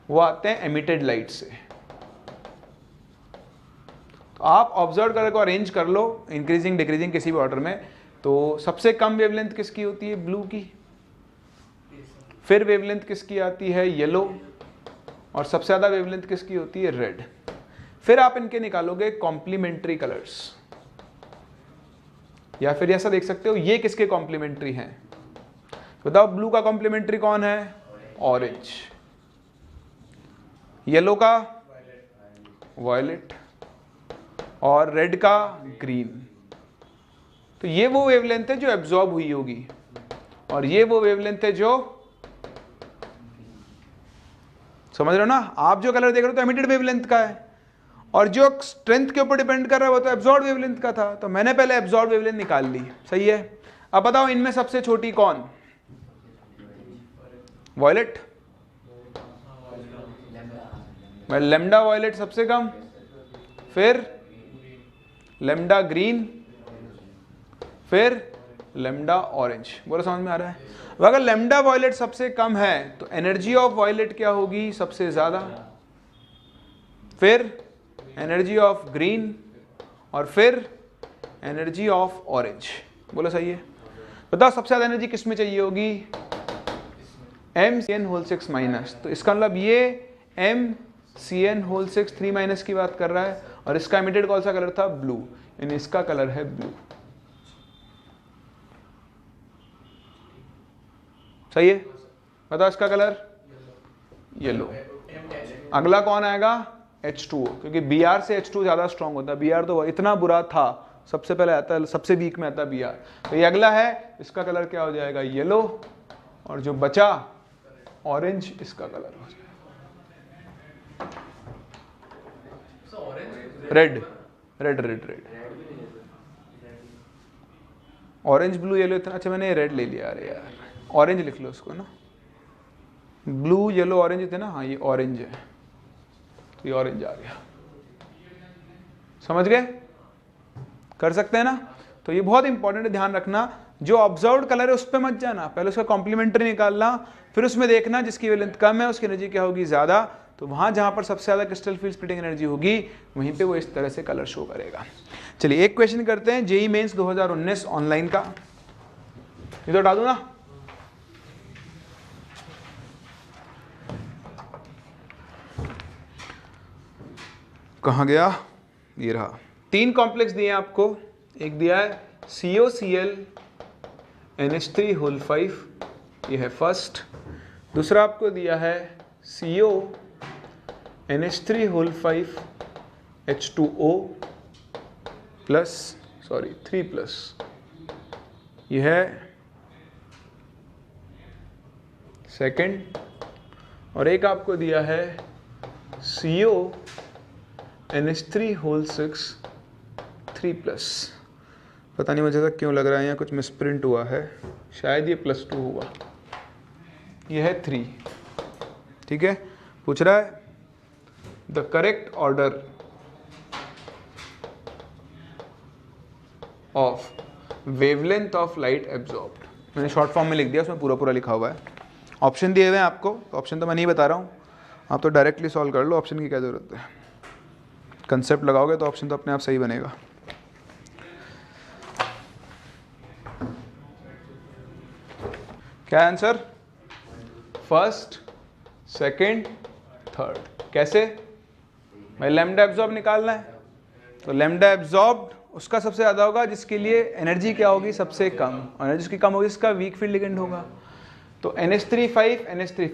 वो आते हैं एमिटेड लाइट से। तो आप ऑब्जर्व कलर को अरेंज कर लो इंक्रीजिंग डिक्रीजिंग किसी भी ऑर्डर में। तो सबसे कम वेवलेंथ किसकी होती है, ब्लू की। फिर वेवलेंथ किसकी आती है, येलो। और सबसे ज़्यादा वेवलेंथ किसकी होती है, रेड। फिर आप इनके निकालोगे कॉम्प्लीमेंट्री कलर्स, या फिर ऐसा देख सकते हो ये किसके कॉम्प्लीमेंट्री हैं। बताओ ब्लू का कॉम्प्लीमेंट्री कौन है, ऑरेंज। येलो का वायलेट और रेड का ग्रीन। तो ये वो वेवलेंथ है जो एब्जॉर्ब हुई होगी और ये वो वेवलेंथ है जो, समझ रहे हो ना। आप जो कलर देख रहे हो तो एमिटेड वेवलेंथ का है, और जो स्ट्रेंथ के ऊपर डिपेंड कर रहा है वो तो एब्जॉर्ब वेवलेंथ का था। तो मैंने पहले एब्जॉर्ब वेवलेंथ निकाल ली, सही है। अब बताओ इनमें सबसे छोटी कौन, वायलेट। लेमडा वायलेट सबसे कम, फिर लेमडा ग्रीन, फिर लेमडा ऑरेंज। बोलो समझ में आ रहा है। अगर लेमडा वायलेट सबसे कम है तो एनर्जी ऑफ वायलेट क्या होगी, सबसे ज्यादा। फिर एनर्जी ऑफ ग्रीन और फिर एनर्जी ऑफ ऑरेंज। बोलो सही है। बताओ सबसे ज्यादा एनर्जी किस में चाहिए होगी, mCn6 माइनस। तो इसका मतलब ये mCn6 3 माइनस की बात कर रहा है, और इसका इमिटेड कौन सा कलर था, ब्लू। यानी इसका कलर है ब्लू। सही है। बताओ इसका कलर येलो। अगला कौन आएगा, H2O, क्योंकि Br से H2 ज्यादा स्ट्रॉन्ग होता है। Br तो इतना बुरा था, सबसे पहले आता है, सबसे वीक में आता है Br। तो ये अगला है, इसका कलर क्या हो जाएगा, येलो। और जो बचा ऑरेंज, इसका कलर हो जाएगा red. Red red red, orange blue yellow इतना। अच्छा मैंने रेड ले लिया, अरे यार ऑरेंज लिख लो उसको ना। ब्लू येलो ऑरेंज थे ना, हाँ ये ऑरेंज है, तो ये ऑरेंज आ गया। समझ गए, कर सकते हैं ना। तो ये बहुत इंपॉर्टेंट है, ध्यान रखना। जो ऑब्जर्व्ड कलर है उस पर मत जाना, पहले उसका कॉम्प्लीमेंट्री निकालना, फिर उसमें देखना जिसकी वेवलेंथ कम है उसकी एनर्जी क्या होगी, ज्यादा। तो वहां जहां पर सबसे ज्यादा क्रिस्टल फील्ड स्प्लिटिंग एनर्जी होगी वहीं पे वो इस तरह से कलर शो करेगा। चलिए एक क्वेश्चन करते हैं, जेईई मेंस 2019 ऑनलाइन का। ये तो हटा दूं ना, कहाँ गया, ये रहा। 3 कॉम्प्लेक्स दिए हैं आपको। एक दिया है COCl NH3 ये है फर्स्ट। दूसरा आपको दिया है CO NH3 H2O plus, sorry 3+, ये है सेकंड। और एक आपको दिया है CO NH3 3+। पता नहीं मुझे तक क्यों लग रहा है यहाँ कुछ मिसप्रिंट हुआ है, शायद ये +2 हुआ। ये है 3, ठीक है। पूछ रहा है the correct order of wavelength of light absorbed. मैंने शॉर्ट फॉर्म में लिख दिया, उसमें पूरा पूरा लिखा हुआ है। ऑप्शन दिए हुए हैं आपको, तो ऑप्शन तो मैं नहीं बता रहा हूँ, आप तो डायरेक्टली सॉल्व कर लो, ऑप्शन की क्या ज़रूरत है। कंसेप्ट लगाओगे तो ऑप्शन तो अपने आप सही बनेगा। क्या आंसर? First, second, third. कैसे भाई? लैम्डा एब्जॉर्ब निकालना है, तो लैम्डा एब्जॉर्ब्ड उसका सबसे ज़्यादा होगा जिसके लिए एनर्जी क्या होगी? सबसे कम। और एनर्जी जिसकी कम होगी इसका वीक फील्ड लिगेंड होगा। तो NH3 NH3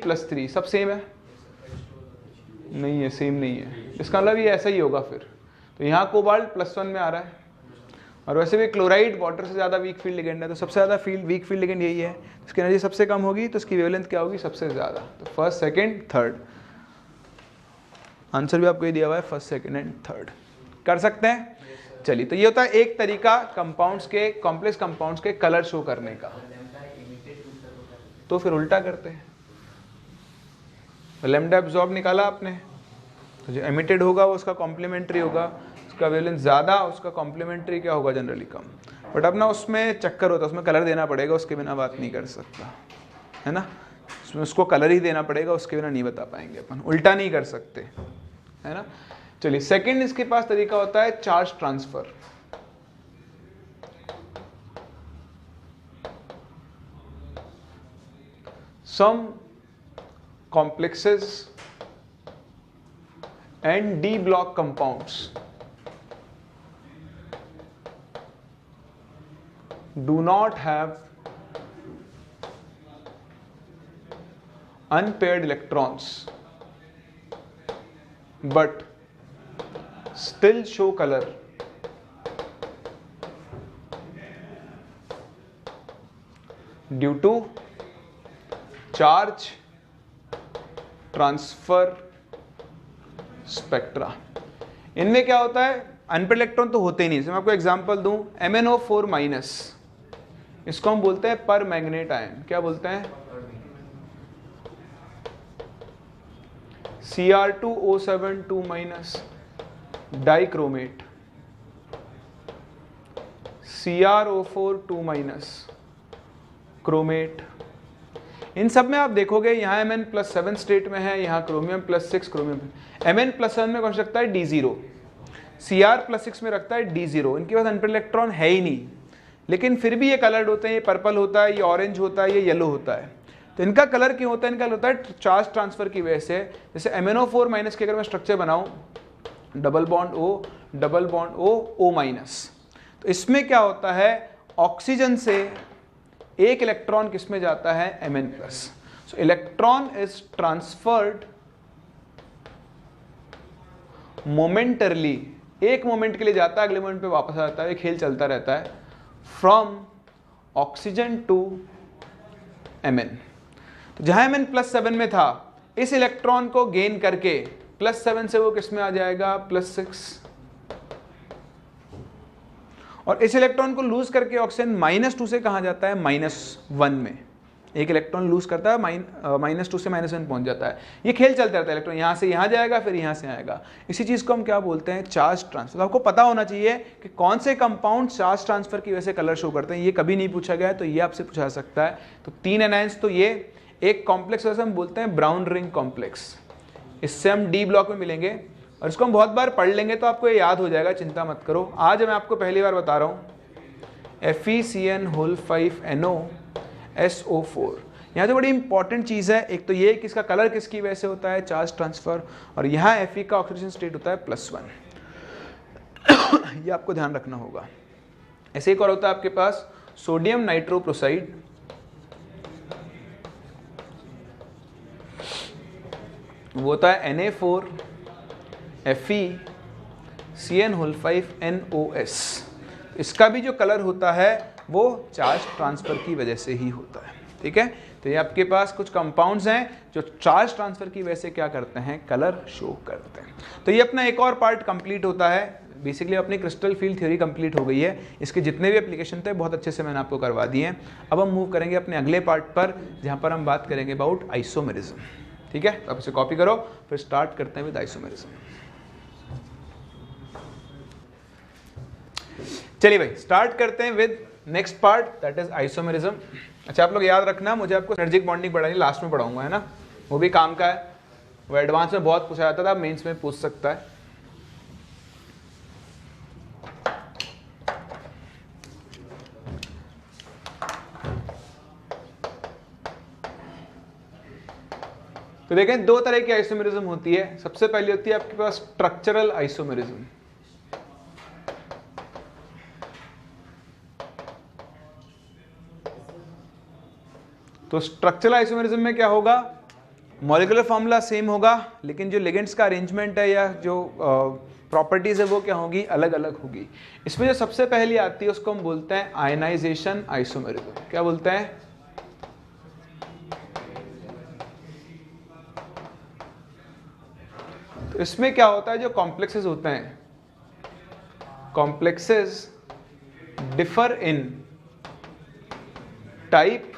+3 सब सेम है? नहीं है, सेम नहीं है। इसका मतलब ये ऐसा ही होगा फिर। तो यहाँ कोबाल्ट +1 में आ रहा है, और वैसे भी क्लोराइड वाटर से ज़्यादा वीक फील्ड लिगेंड है, तो सबसे ज़्यादा वीक फील्ड लिगेंड यही है। इसकी एनर्जी सबसे कम होगी तो इसकी वेवलेंथ क्या होगी? सबसे ज़्यादा। तो फर्स्ट, सेकंड, थर्ड। आंसर भी आपको ये दिया हुआ है, फर्स्ट, सेकंड एंड थर्ड। कर सकते हैं? चलिए, तो ये होता है एक तरीका कंपाउंड्स के, कॉम्प्लेक्स कंपाउंड्स के कलर शो करने का। तो फिर उल्टा करते हैं। लैम्डा एब्जॉर्ब निकाला आपने, तो जो एमिटेड होगा वो उसका कॉम्प्लीमेंट्री होगा, उसका वेवलेंथ ज़्यादा, उसका कॉम्प्लीमेंट्री क्या होगा? Generally come. बट अब ना उसमें चक्कर होता है, उसमें कलर देना पड़ेगा, उसके बिना बात नहीं कर सकता, है ना। उसमें उसको कलर ही देना पड़ेगा, उसके बिना नहीं बता पाएंगे अपन, उल्टा नहीं कर सकते, है ना। चलिए, सेकंड इसके पास तरीका होता है charge transfer. Some complexes and D block compounds do not have unpaired electrons but still show color due to charge transfer spectra. इनमें क्या होता है? अनपेड इलेक्ट्रॉन तो होते ही नहीं। मैं आपको एग्जांपल दूं, MnO4-, इसको हम बोलते हैं पर मैग्नेट आयन। क्या बोलते हैं? Cr2O7 2- dichromate, Cr O4 2- chromate. इन सब में आप देखोगे यहाँ Mn+7 स्टेट में है, यहाँ क्रोमियम +6 क्रोमियम। Mn+7 में कौन सा रखता है? D0। Cr+6 में रखता है D0। इनके पास अनपेड इलेक्ट्रॉन है ही नहीं, लेकिन फिर भी ये कलर्ड होते हैं। ये पर्पल होता है, ये ऑरेंज होता है, ये येलो होता है। तो इनका कलर क्यों होता है? इनका होता है चार्ज ट्रांसफर की वजह से। जैसे MnO4- की अगर मैं स्ट्रक्चर बनाऊँ, double bond O, double bond O, O-, तो इसमें क्या होता है? ऑक्सीजन से एक इलेक्ट्रॉन किस में जाता है? Mn+। So electron is transferred momentarily, एक मोमेंट के लिए जाता है, अगले मोमेंट पे वापस आ जाता है, खेल चलता रहता है, फ्रॉम ऑक्सीजन टू Mn। तो जहां Mn+7 में था, इस इलेक्ट्रॉन को गेन करके +7 से वो किस में आ जाएगा? +6। और इस इलेक्ट्रॉन को लूज करके ऑक्सीजन -2 से कहाँ जाता है? -1 में। एक इलेक्ट्रॉन लूज करता है, -2 से -1 पहुंच जाता है। ये खेल चलता रहता है, इलेक्ट्रॉन यहाँ से यहाँ जाएगा, फिर यहाँ से आएगा। इसी चीज़ को हम क्या बोलते हैं? Charge transfer. तो आपको पता होना चाहिए कि कौन से कंपाउंड चार्ज ट्रांसफर की वजह से कलर शो करते हैं। ये कभी नहीं पूछा गया है, तो ये आपसे पूछा सकता है। तो 3 एनायंस, तो ये एक कॉम्प्लेक्स वजह से हम बोलते हैं ब्राउन रिंग कॉम्प्लेक्स। इससे हम D ब्लॉक में मिलेंगे, और इसको हम बहुत बार पढ़ लेंगे तो आपको ये याद हो जाएगा, चिंता मत करो। आज मैं आपको पहली बार बता रहा हूँ, FeCN5NO यहाँ तो बड़ी इंपॉर्टेंट चीज़ है। एक तो ये कि इसका कलर किसकी वजह से होता है? Charge transfer. और यहाँ Fe का ऑक्सीडेशन स्टेट होता है +1। ये आपको ध्यान रखना होगा। ऐसे एक और होता है आपके पास सोडियम नाइट्रोप्रोसाइड, वो होता है Na4FeCN5NOS। इसका भी जो कलर होता है वो चार्ज ट्रांसफर की वजह से ही होता है, ठीक है। तो ये आपके पास कुछ कंपाउंड्स हैं जो चार्ज ट्रांसफर की वजह से क्या करते हैं? कलर शो करते हैं। तो ये अपना एक और पार्ट कंप्लीट होता है। बेसिकली अपनी क्रिस्टल फील्ड थ्योरी कंप्लीट हो गई है। इसके जितने भी एप्लीकेशन थे बहुत अच्छे से मैंने आपको करवा दिए हैं। अब हम मूव करेंगे अपने अगले पार्ट पर, जहाँ पर हम बात करेंगे अबाउट आइसोमेरिज्म, ठीक है। तो आप इसे कॉपी करो, फिर स्टार्ट करते हैं विद आइसोमेरिज्म। चलिए भाई, स्टार्ट करते हैं with next part that is isomerism. अच्छा आप लोग याद रखना, मुझे आपको सिनर्जिक बॉन्डिंग पढ़ानी लास्ट में पढ़ाऊंगा, है ना, वो भी काम का है, वो एडवांस में बहुत पूछा जाता था, मेंस में पूछ सकता है। तो देखें दो तरह की आइसोमेरिज्म होती है। सबसे पहली होती है आपके पास स्ट्रक्चरल आइसोमेरिज्म। तो स्ट्रक्चरल आइसोमेरिज्म में क्या होगा, मॉलिक्यूलर फॉर्मूला सेम होगा, लेकिन जो लिगेंड्स का अरेंजमेंट है या जो प्रॉपर्टीज है वो क्या होगी, अलग अलग होगी। इसमें जो सबसे पहली आती है उसको हम बोलते हैं आयनाइजेशन आइसोमेरिज्म। क्या बोलते हैं, तो इसमें क्या होता है, जो कॉम्प्लेक्सेस होते हैं, complexes differ in type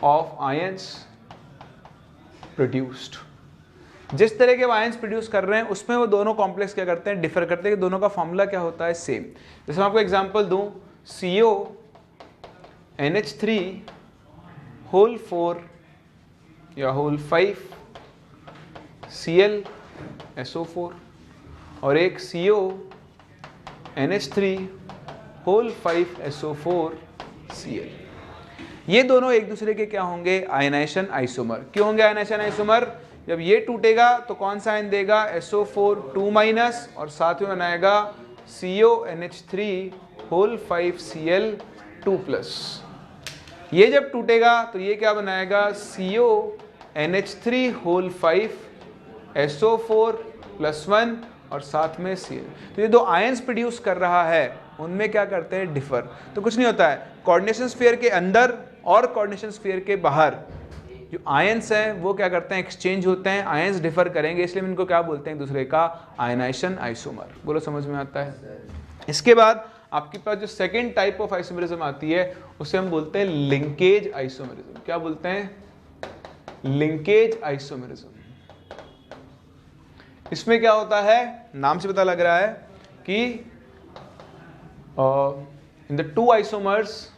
of ions produced. जिस तरह के आयंस प्रोड्यूस कर रहे हैं उसमें वो दोनों कॉम्प्लेक्स क्या करते हैं, डिफर करते हैं, कि दोनों का फॉर्मूला क्या होता है, सेम। जैसे मैं आपको एग्जांपल दूं, CO NH3 होल 4 या होल 5 Cl SO4 और एक CO NH3 whole 5 SO4 Cl। ये दोनों एक दूसरे के क्या होंगे, आयनाइजेशन आइसोमर। क्यों होंगे आयनाइजेशन आइसोमर, जब ये टूटेगा तो कौन सा आयन देगा, SO4 2- और साथ में बनाएगा CO NH3 होल 5 Cl 2+। ये जब टूटेगा तो ये क्या बनाएगा, CO NH3 होल 5 SO4 +1 और साथ में Cl। तो ये दो आयंस प्रोड्यूस कर रहा है, उनमें क्या करते हैं, डिफर। तो कुछ नहीं होता है, कोऑर्डिनेशन स्फीयर के अंदर और कोऑर्डिनेशन स्फीयर के बाहर जो आयंस हैं वो क्या करते हैं, एक्सचेंज होते हैं, आयंस डिफर करेंगे, इसलिए हम इनको क्या बोलते हैं, एक दूसरे का आयनाइजेशन आइसोमर। बोलो समझ में आता है। इसके बाद आपके पास जो सेकेंड टाइप ऑफ आइसोमेरिज्म आती है उसे हम बोलते हैं लिंकेज आइसोमेरिज्म। क्या बोलते हैं, लिंकेज आइसोमेरिज्म। इसमें क्या होता है, नाम से पता लग रहा है कि in the two isomers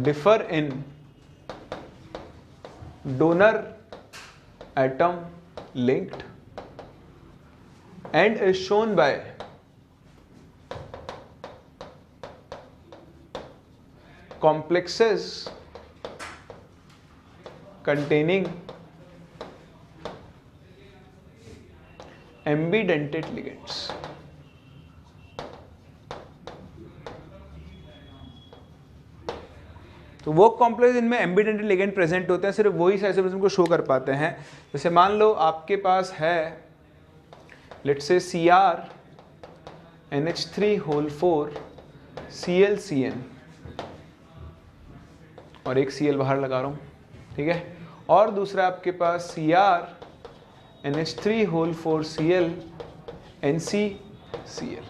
differ in donor atom linked and is shown by complexes containing ambidentate ligands। तो वो कॉम्प्लेक्स इनमें एम्बिडेंटेड लिगेंड प्रेजेंट होते हैं, सिर्फ वही आइसोमेरिज्म को शो कर पाते हैं। जैसे मान लो आपके पास है let's say Cr NH3 whole 4 Cl Cn और एक Cl बाहर लगा रहा हूँ, ठीक है, और दूसरा आपके पास Cr NH3 whole 4 Cl Nc Cl।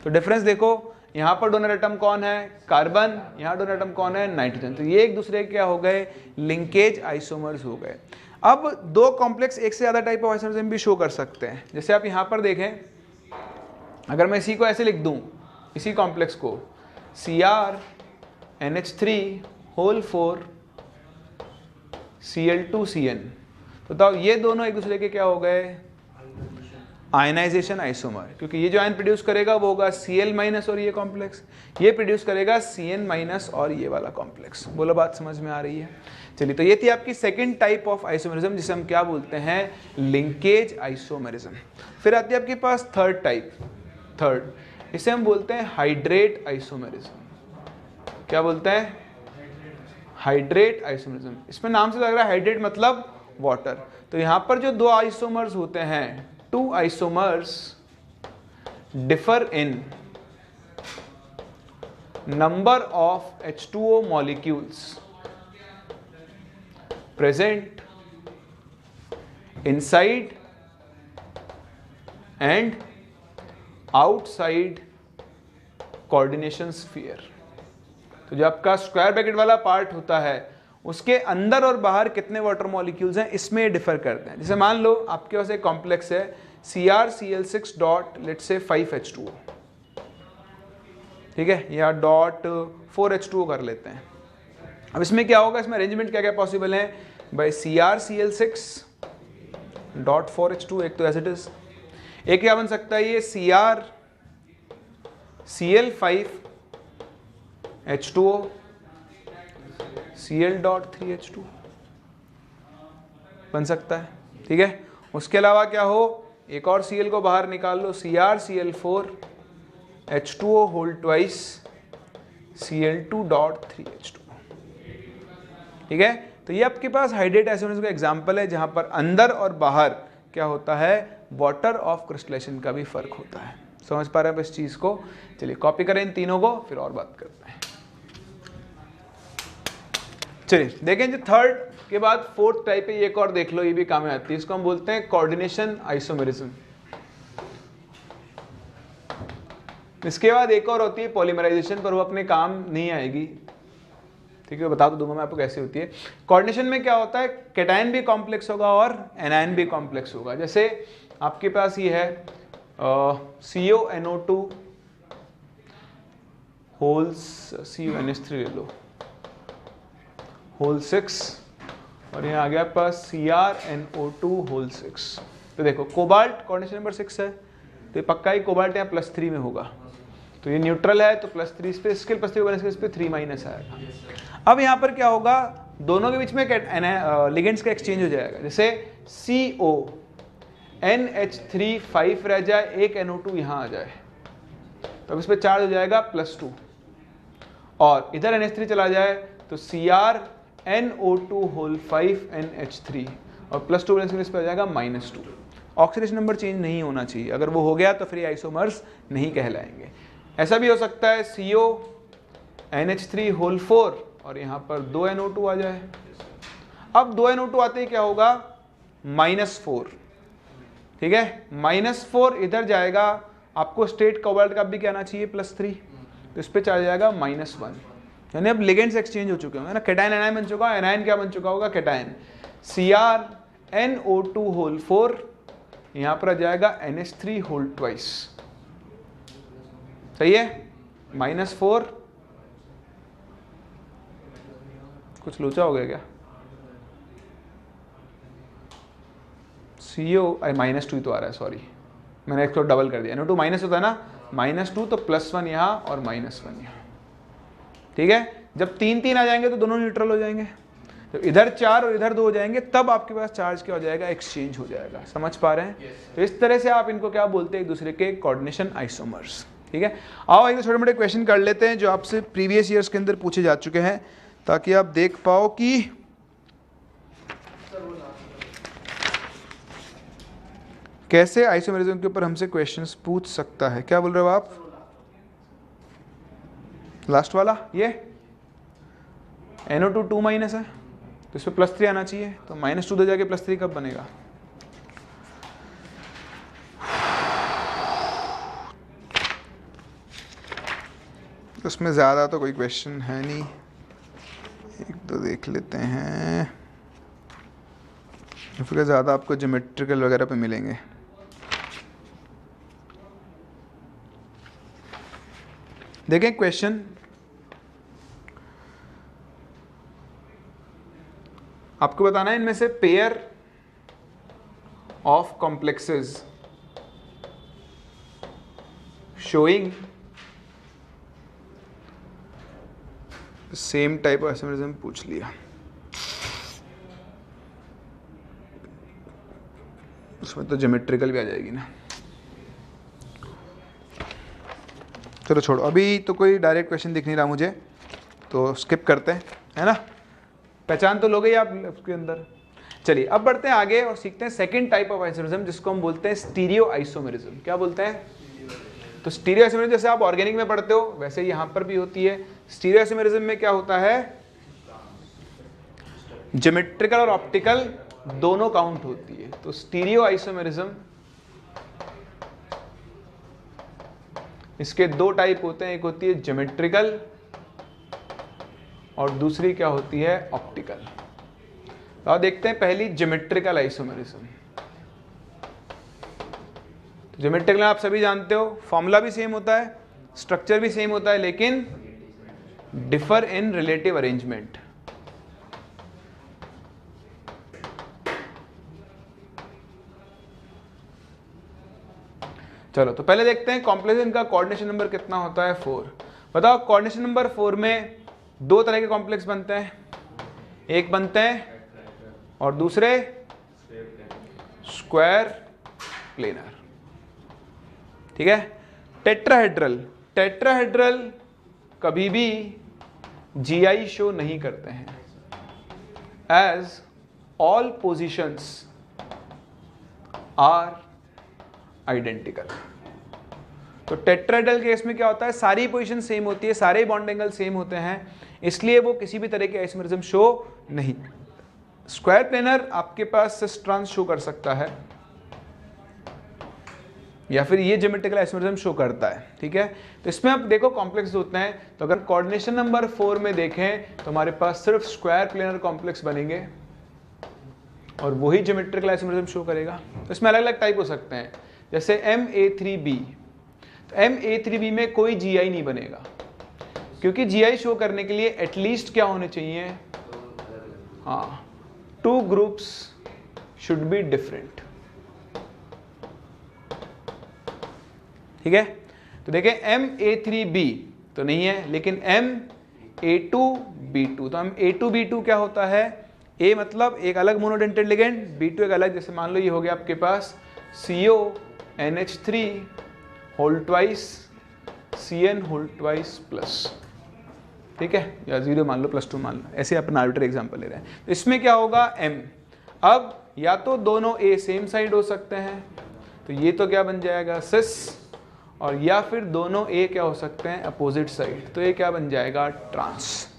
तो डिफरेंस देखो, यहाँ पर डोनर एटम कौन है, कार्बन, यहाँ डोनर एटम कौन है, नाइट्रोजन। तो ये एक दूसरे के क्या हो गए, लिंकेज आइसोमर्स हो गए। अब दो कॉम्प्लेक्स एक से ज़्यादा टाइप ऑफ आइसोमरिज्म भी शो कर सकते हैं। जैसे आप यहाँ पर देखें, अगर मैं इसी को ऐसे लिख दूँ, इसी कॉम्प्लेक्स को Cr NH3 होल 4 Cl2Cn, तो बताओ ये दोनों एक दूसरे के क्या हो गए, आयनाइजेशन आइसोमर। क्योंकि ये जो आयन प्रोड्यूस करेगा वो होगा Cl- और ये कॉम्प्लेक्स, ये प्रोड्यूस करेगा Cn- और ये वाला कॉम्प्लेक्स। बोलो बात समझ में आ रही है। चलिए, तो ये थी आपकी सेकंड टाइप ऑफ आइसोमेरिज्म जिसे हम क्या बोलते हैं, लिंकेज आइसोमेरिज्म। फिर आती है आपके पास थर्ड टाइप, थर्ड, इसे हम बोलते हैं हाइड्रेट आइसोमेरिज्म। क्या बोलते हैं, हाइड्रेट आइसोमेरिज्म। इसमें नाम से लग रहा है हाइड्रेट मतलब वाटर। तो यहाँ पर जो दो आइसोमर्स होते हैं, two isomers differ in number of H2O molecules present inside and outside coordination sphere। तो जो आपका स्क्वायर ब्रैकेट वाला पार्ट होता है उसके अंदर और बाहर कितने वाटर मॉलिक्यूल्स हैं, इसमें डिफर करते हैं। जैसे मान लो आपके पास एक कॉम्प्लेक्स है CrCl6 dot let's say 5H2O, ठीक है, या डॉट 4H2O कर लेते हैं। अब इसमें क्या होगा, इसमें अरेंजमेंट क्या क्या पॉसिबल है भाई, CrCl6 डॉट 4H2, एक तो एज इट इज, एक क्या बन सकता है ये CrCl5H2O Cl डॉट 3H2 बन सकता है, ठीक है। उसके अलावा क्या हो, एक और Cl को बाहर निकाल लो, CrCl4H2O whole twice Cl2 dot 3H2, ठीक है। तो ये आपके पास हाइड्रेट आइसोमर्स का एग्जांपल है जहां पर अंदर और बाहर क्या होता है, वाटर ऑफ क्रिस्टलाइजेशन का भी फर्क होता है। समझ पा रहे हैं आप इस चीज को? चलिए कॉपी करें इन तीनों को, फिर और बात करते हैं। चलिए देखें, जो थर्ड के बाद फोर्थ टाइप है, एक और देख लो, ये भी काम में आती है। इसको हम बोलते हैं कोऑर्डिनेशन आइसोमेरिज्म। इसके बाद एक और होती है पॉलीमराइजेशन, पर वो अपने काम नहीं आएगी, ठीक है, बता तो दूंगा मैं आपको कैसे होती है। कोऑर्डिनेशन में क्या होता है, कैटायन भी कॉम्प्लेक्स होगा और एनायन भी कॉम्प्लेक्स होगा। जैसे आपके पास ये है CONO2 होल्स, CONH3 ले लो, होल 6, और यहाँ आ गया पास CrNO2 होल 6। तो देखो कोबाल्ट कोऑर्डिनेशन नंबर 6 है, तो ये पक्का ही कोबाल्ट यहाँ +3 में होगा, तो ये न्यूट्रल है तो +3 इस पे, स्केल +3 इस पे 3 माइनस आएगा। अब यहाँ पर क्या होगा, दोनों के बीच में लिगेंड्स का एक्सचेंज हो जाएगा। जैसे CONH3 5 रह जाए, एक NO2 यहाँ आ जाए, तो अब इस पे चार्ज हो जाएगा +2, और इधर NH3 चला जाए तो CrNO2 होल 5 NH3, और +2 इस पे आ जाएगा -2। ऑक्सीडेशन नंबर चेंज नहीं होना चाहिए, अगर वो हो गया तो फिर आइसोमर्स नहीं कहलाएंगे। ऐसा भी हो सकता है CONH3 होल 4 और यहाँ पर 2 NO2 आ जाए। अब 2 NO2 आते ही क्या होगा, -4, ठीक है, -4 इधर जाएगा, आपको स्टेट कोबाल्ट का भी क्या आना चाहिए, +3, तो इस पे चला जाएगा -1, यानी अब लिगेंड्स एक्सचेंज हो चुके होंगे ना, कैटायन एनायन बन चुका है, एनायन क्या बन चुका होगा, कैटायन। CrNO2 होल 4, यहाँ पर आ जाएगा NH3 होल ट्वाइस, सही है, -4, कुछ लोचा हो गया क्या, -2 ही तो आ रहा है, सॉरी मैंने इसको डबल कर दिया, NO2 माइनस होता है ना, -2 तो +1 यहाँ और -1 यहाँ, ठीक है। जब 3 आ जाएंगे तो दोनों न्यूट्रल हो जाएंगे, तो इधर 4 और इधर 2 हो जाएंगे, तब आपके पास चार्ज क्या हो जाएगा, एक्सचेंज हो जाएगा। समझ पा रहे हैं? तो इस तरह से आप इनको क्या बोलते हैं, एक दूसरे के कोऑर्डिनेशन आइसोमर्स, ठीक है। आओ एक छोटे मोटे क्वेश्चन कर लेते हैं जो आपसे प्रीवियस ईयर्स के अंदर पूछे जा चुके हैं, ताकि आप देख पाओ कि कैसे आइसोमेरिज्म के ऊपर हमसे क्वेश्चंस पूछ सकता है। क्या बोल रहे हो आप? लास्ट वाला ये NO2 2 माइनस है, तो इस पर +3 आना चाहिए, तो -2 दे जाके +3 कब बनेगा, उसमें ज़्यादा तो कोई क्वेश्चन है नहीं, एक दो देख लेते हैं, फिर ज़्यादा आपको ज्योमेट्रिकल वगैरह पे मिलेंगे। देखें क्वेश्चन, आपको बताना है इनमें से pair of complexes showing same type of isomerism पूछ लिया, उसमें तो ज्योमेट्रिकल भी आ जाएगी ना। चलो छोड़ो, अभी तो कोई डायरेक्ट क्वेश्चन दिख नहीं रहा मुझे, तो स्किप करते हैं, है ना। पहचान तो लोगे ही आप उसके अंदर। चलिए अब बढ़ते हैं आगे और सीखते हैं सेकंड टाइप ऑफ आइसोमेरिज्म, जिसको हम बोलते हैं स्टीरियो आइसोमेरिज्म। क्या बोलते हैं? तो स्टीरियो आइसोमेरिज्म जैसे आप ऑर्गेनिक में पढ़ते हो वैसे यहाँ पर भी होती है। स्टीरियो आइसोमेरिज्म में क्या होता है, ज्योमेट्रिकल और ऑप्टिकल दोनों काउंट होती है। तो स्टीरियो आइसोमेरिज्म, इसके दो टाइप होते हैं, एक होती है ज्योमेट्रिकल और दूसरी क्या होती है, ऑप्टिकल। तो आप देखते हैं पहली ज्योमेट्रिकल आइसोमेरिज्म। तो ज्योमेट्रिकल आप सभी जानते हो, फॉर्मूला भी सेम होता है, स्ट्रक्चर भी सेम होता है, लेकिन डिफर इन रिलेटिव अरेंजमेंट। चलो तो पहले देखते हैं कॉम्प्लेक्स का कोऑर्डिनेशन नंबर कितना होता है, 4। बताओ कोऑर्डिनेशन नंबर 4 में दो तरह के कॉम्प्लेक्स बनते हैं, एक बनते हैं और दूसरे स्क्वायर प्लेनर, ठीक है। टेट्राहेड्रल, टेट्राहेड्रल कभी भी जीआई शो नहीं करते हैं, as all positions are identical. तो टेट्राहेड्रल केस में क्या होता है, सारी पोजीशन सेम होती है, सारे बॉन्ड एंगल सेम होते हैं, इसलिए वो किसी भी तरह के आइसोमेरिज्म शो नहीं। स्क्वायर प्लेनर आपके पास सिस ट्रांस शो कर सकता है, या फिर ये ज्योमेट्रिकल आइसोमेरिज्म शो करता है, ठीक है। तो इसमें आप देखो कॉम्प्लेक्स होते हैं, तो अगर कोऑर्डिनेशन नंबर 4 में देखें तो हमारे पास सिर्फ स्क्वायर प्लेनर कॉम्प्लेक्स बनेंगे और वही ज्योमेट्रिकल आइसोमेरिज्म शो करेगा। तो इसमें अलग अलग टाइप हो सकते हैं, जैसे MA3B। तो MA3B में कोई GI नहीं बनेगा, क्योंकि GI शो करने के लिए एटलीस्ट क्या होने चाहिए, हाँ, 2 ग्रुप्स शुड बी डिफरेंट, ठीक है। तो देखें MA3B तो नहीं है, लेकिन MA2B2, तो MA2B2 क्या होता है, A मतलब एक अलग मोनोडेंटेड लिगेंड, B2 एक अलग, जैसे मान लो ये हो गया आपके पास CONH3 whole twice CN whole twice plus, ठीक है, या 0 मान लो, +2 मान लो, ऐसे अपन आर्बिट्रेरी एग्जांपल ले रहे हैं। तो इसमें क्या होगा M, अब या तो दोनों A सेम साइड हो सकते हैं, तो ये तो क्या बन जाएगा सिस, और या फिर दोनों A क्या हो सकते हैं, अपोजिट साइड, तो ये क्या बन जाएगा, ट्रांस।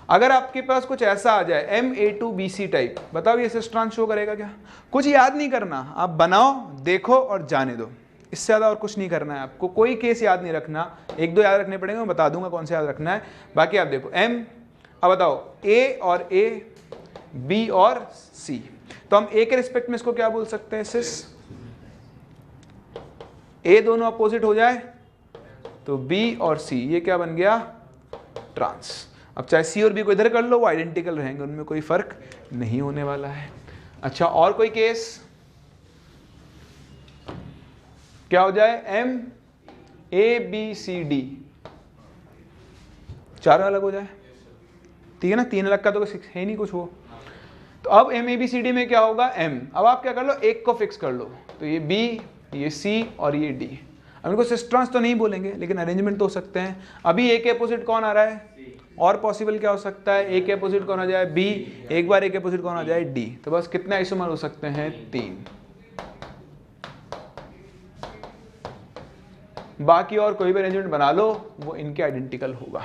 अगर आपके पास कुछ ऐसा आ जाए MA2BC टाइप, बताओ ये सिस ट्रांस शो करेगा क्या? कुछ याद नहीं करना, आप बनाओ, देखो और जाने दो, इससे ज़्यादा और कुछ नहीं करना है आपको, कोई केस याद नहीं रखना, 1-2 याद रखने पड़ेंगे, मैं बता दूंगा कौन से याद रखना है, बाकी आप देखो M। अब बताओ A और A, B और C, तो हम A के रिस्पेक्ट में इसको क्या बोल सकते हैं, सिस। A दोनों अपोजिट हो जाए तो B और C ये क्या बन गया, ट्रांस। अब चाहे C और B को इधर कर लो, वो आइडेंटिकल रहेंगे, उनमें कोई फर्क नहीं होने वाला है। अच्छा, और कोई केस क्या हो जाए, MABCD चारों अलग हो जाए, ठीक है ना, 3 अलग का तो है नहीं कुछ वो। तो अब MABCD में क्या होगा, M। अब आप क्या कर लो, एक को फिक्स कर लो, तो ये B, ये C और ये D। अब इनको सिस ट्रांस तो नहीं बोलेंगे, लेकिन अरेंजमेंट तो हो सकते हैं। अभी A के अपोजिट कौन आ रहा है, और पॉसिबल क्या हो सकता है, A के अपोजिट कौन आ जाए, B, एक बार A के अपोजिट कौन आ जाए, D। तो बस कितने आइसोमर हो सकते हैं, 3। बाकी और कोई भी अरेंजमेंट बना लो, वो इनके आइडेंटिकल होगा।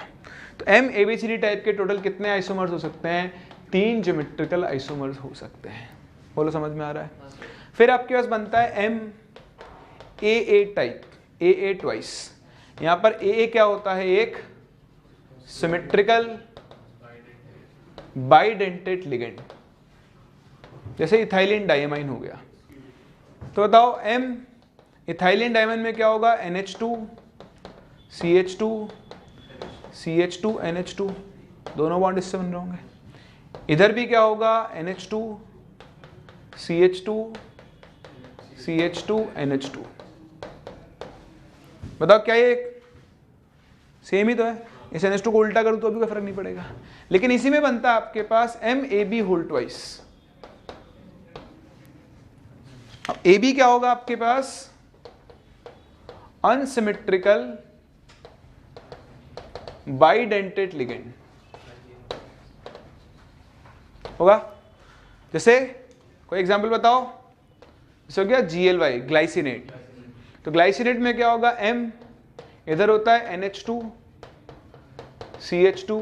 तो MABCD टाइप के टोटल कितने आइसोमर्स हो सकते हैं, 3 ज्योमेट्रिकल आइसोमर्स हो सकते हैं। बोलो समझ में आ रहा है। फिर आपके पास बनता है MAA टाइप, AA ट्वाइस। यहाँ पर AA क्या होता है, एक सिमेट्रिकल बाइडेंटेड लिगेंड, जैसे इथाइलिन डायमाइन हो गया। तो बताओ M इथाइलिन डायमाइन में क्या होगा, NH2 CH2 CH2 NH2, दोनों बॉन्ड इससे बन रहे होंगे। इधर भी क्या होगा, NH2 CH2 CH2 NH2। बताओ क्या ये सेम ही तो है, इस NH2 को उल्टा करूं तो भी कोई फर्क नहीं पड़ेगा, लेकिन इसी में बनता है आपके पास MAB होल ट्वाइस। अब AB क्या होगा आपके पास, अनसिमेट्रिकल बाइडेंटेड लिगेंड होगा। जैसे कोई एग्जांपल बताओ, जैसे हो गया GLY ग्लाइसिनेट, तो ग्लाइसिनेट में क्या होगा, M इधर होता है NH2 CH2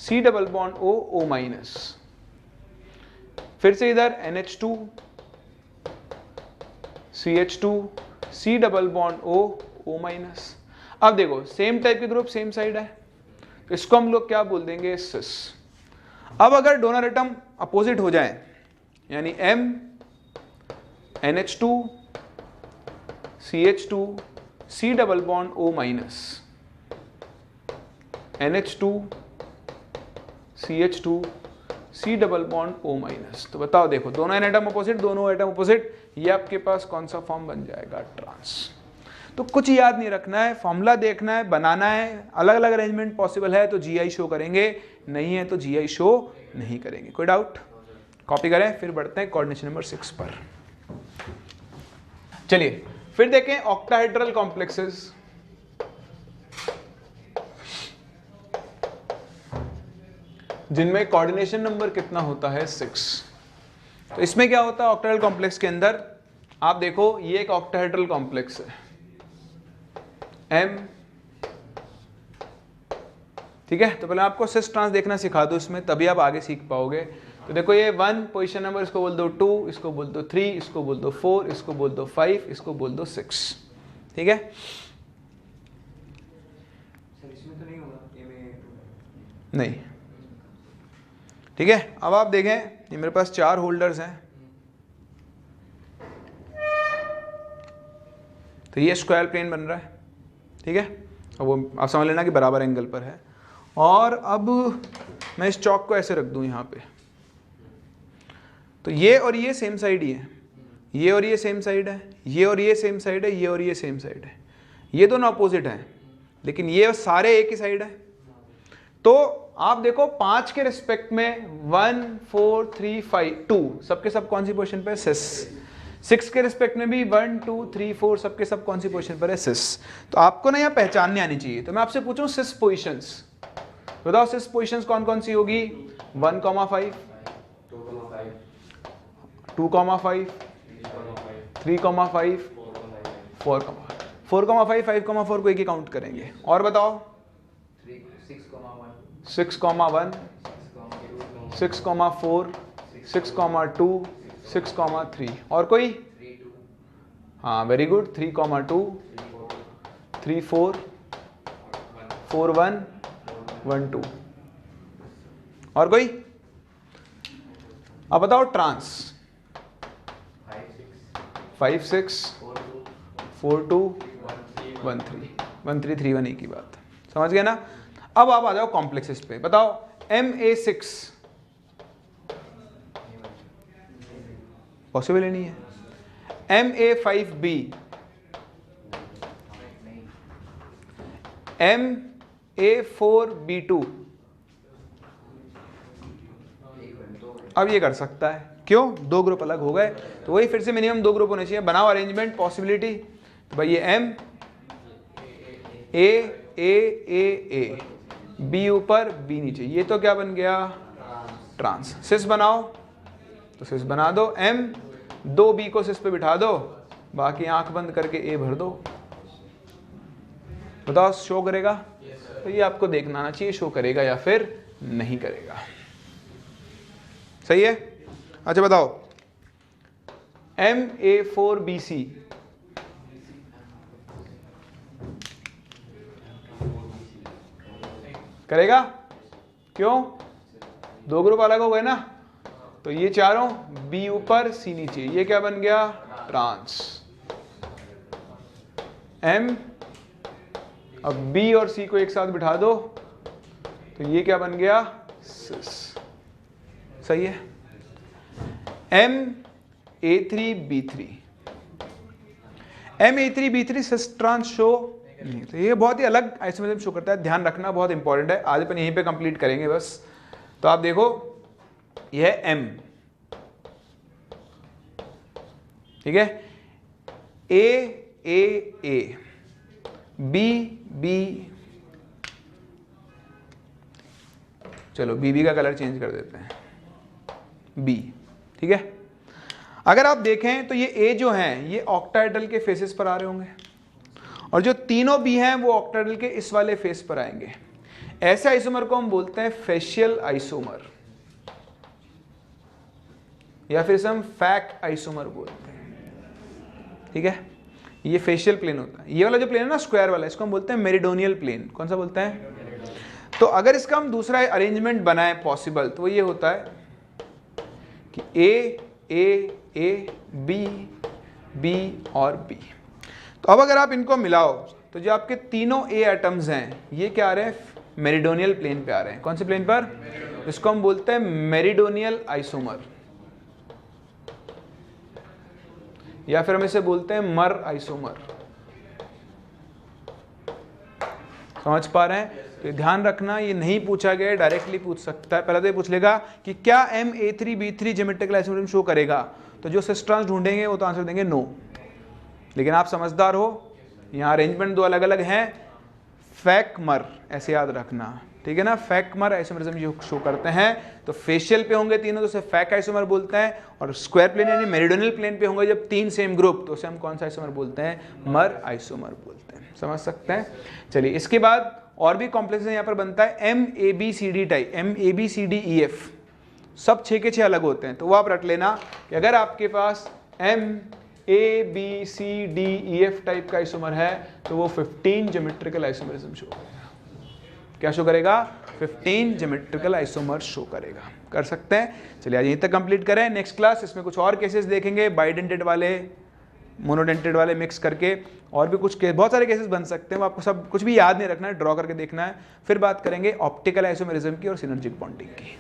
C double bond O O minus, फिर से इधर NH2 CH2 C double bond O O minus. अब देखो सेम टाइप के ग्रुप सेम साइड है, तो इसको हम लोग क्या बोल देंगे, सिस। अब अगर डोनर एटम अपोजिट हो जाए, यानी M NH2 CH2 C double bond O minus, NH2 CH2 C double bond O minus. तो बताओ, देखो दोनों एटम अपोजिट, दोनों एटम अपोजिट, ये आपके पास कौन सा फॉर्म बन जाएगा? ट्रांस। तो कुछ याद नहीं रखना है, फॉर्मूला देखना है, बनाना है। अलग अलग अरेंजमेंट पॉसिबल है तो GI शो करेंगे, नहीं है तो GI शो नहीं करेंगे। कोई डाउट? कॉपी करें, फिर बढ़ते हैं कोऑर्डिनेशन नंबर 6 पर। चलिए फिर देखें ऑक्टाहेड्रल कॉम्प्लेक्सेस। जिनमें कोऑर्डिनेशन नंबर कितना होता है? 6। तो इसमें क्या होता है ऑक्टाहेड्रल कॉम्प्लेक्स के अंदर? आप देखो, ये एक ऑक्टाहेड्रल कॉम्प्लेक्स है M, ठीक है। तो पहले आपको सिस ट्रांस देखना सिखा दो इसमें, तभी आप आगे सीख पाओगे। तो देखो ये 1 पोजीशन नंबर, इसको बोल दो 2, इसको बोल दो 3, इसको बोल दो 4, इसको बोल दो 5, इसको बोल दो 6, ठीक है। इसमें तो नहीं होगा नहीं, ठीक है। अब आप देखें, ये मेरे पास 4 होल्डर्स हैं, तो ये स्क्वायर प्लेन बन रहा है, ठीक है। अब वो आप समझ लेना कि बराबर एंगल पर है। और अब मैं इस चौक को ऐसे रख दूं यहाँ पे, तो ये और ये सेम साइड ही है, ये और ये सेम साइड है, ये और ये सेम साइड है, ये और ये सेम साइड है। ये दोनों अपोजिट हैं, लेकिन ये सारे एक ही साइड है। तो आप देखो 5 के रिस्पेक्ट में 1, 4, 3, 5, 2 सबके सब कौन सी पोजीशन पे? सिस। 6 के रिस्पेक्ट में भी 1, 2, 3, 4 सबके सब कौन सी पोजीशन पर है? सिस। तो आपको ना यहाँ पहचानने आनी चाहिए। तो मैं आपसे पूछूं सिस पोजीशंस, बताओ सिस पोजीशंस कौन कौन सी होगी? 1, 5, 2, 5, 3, 5, 4, 5, 5, 4 को एक ही काउंट करेंगे। और बताओ 6, 1, 6, 4, 6, 2, 6, 3। और कोई? हाँ वेरी गुड, 3, 2, 3, 4, 4, 1, 1, 2। और कोई? अब बताओ ट्रांस। 5, 6, 4, 2, 1, 3, 1, 3, 3, 1 एक ही बात, समझ गए ना। अब आप आ जाओ कॉम्प्लेक्सेस पे, बताओ MA6 पॉसिबल ही नहीं है। MA5B, MA4B2, अब ये कर सकता है, क्यों? 2 ग्रुप अलग हो गए, तो वही फिर से मिनिमम 2 ग्रुप होने चाहिए। बनाओ अरेंजमेंट पॉसिबिलिटी। तो भाई ये M, A, B ऊपर B नीचे, ये तो क्या बन गया? ट्रांस। सिस बनाओ, तो सिस बना दो। M 2B को सिस पे बिठा दो, बाकी आंख बंद करके A भर दो। बताओ शो करेगा? तो ये आपको देखना आना चाहिए, शो करेगा या फिर नहीं करेगा। सही है। अच्छा बताओ MA4BC, करेगा? क्यों? 2 ग्रुप अलग हो गए ना, तो ये चारों B ऊपर C नीचे, ये क्या बन गया? ट्रांस। M, अब B और C को एक साथ बिठा दो, तो ये क्या बन गया? सिस। सही है। MA3B3, MA3B3 cis trans show नहीं। तो ये बहुत ही अलग आइसोमेरिज्म शो करता है, ध्यान रखना बहुत इंपॉर्टेंट है। आज अपन यहीं पे कंप्लीट करेंगे बस। तो आप देखो यह है M, ठीक है, A, B, चलो BB का कलर चेंज कर देते हैं, B, ठीक है। अगर आप देखें तो ये A जो हैं ये ऑक्टाहेड्रल के फेसेस पर आ रहे होंगे, और जो तीनों B हैं वो ऑक्टाहेड्रल के इस वाले फेस पर आएंगे। ऐसे आइसोमर को हम बोलते हैं फेशियल आइसोमर, या फिर इसे हम फैक आइसोमर बोलते हैं, ठीक है। ये फेशियल प्लेन होता है। ये वाला जो प्लेन है ना स्क्वायर वाला, इसको हम बोलते हैं मेरिडोनियल प्लेन। कौन सा बोलते हैं? तो अगर इसका हम दूसरा अरेंजमेंट बनाए पॉसिबल, तो ये होता है कि A, B और B। तो अब अगर आप इनको मिलाओ तो जो आपके तीनों ए एटम्स हैं ये क्या आ रहे हैं, मेरिडोनियल प्लेन पे आ रहे हैं। कौन से प्लेन पर? इसको हम बोलते हैं मेरिडोनियल आइसोमर, या फिर हम इसे बोलते हैं मर आइसोमर। समझ पा रहे हैं? तो ध्यान रखना, ये नहीं पूछा गया, डायरेक्टली पूछ सकता है। पहले तो ये पूछ लेगा कि क्या Ma3B3 ज्योमेट्रिकल आइसोमरिज्म शो करेगा, तो जो सिस्टर्स ढूंढेंगे वो तो आंसर देंगे नो। लेकिन आप समझदार हो, यहाँ अरेंजमेंट दो अलग अलग हैं, फैक मर ऐसे याद रखना, ठीक है ना। फैक मर आइसोमरिज्म जो शो करते हैं तो फेशियल पे होंगे तीनों तो उसे फैक आइसोमर बोलते हैं, और स्क्वायर प्लेन यानी मेरिडोनियल प्लेन पे होंगे जब तीन सेम ग्रुप तो उसे हम कौन सा आइसोमर बोलते हैं, मर आइसोमर बोलते हैं। समझ सकते हैं। चलिए इसके बाद और भी कॉम्प्लेक्स यहाँ पर बनता है MABCD टाइप, MABCDEF, सब 6 के 6 अलग होते हैं। तो वो आप रट लेना कि अगर आपके पास MABCDEF टाइप का आइसोमर है तो वो 15 ज्योमेट्रिकल आइसोमरिज्म शो करेगा। क्या शो करेगा? 15 ज्योमेट्रिकल आइसोमर शो करेगा। कर सकते हैं। चलिए आज यहीं तक कंप्लीट करें। नेक्स्ट क्लास इसमें कुछ और केसेस देखेंगे, बाइडेंटेड वाले, मोनोडेंटेड वाले मिक्स करके, और भी कुछ बहुत सारे केसेस बन सकते हैं। वो आपको सब कुछ भी याद नहीं रखना है, ड्रॉ करके देखना है। फिर बात करेंगे ऑप्टिकल आइसोमेरिज्म की और सिनर्जिक बॉन्डिंग की।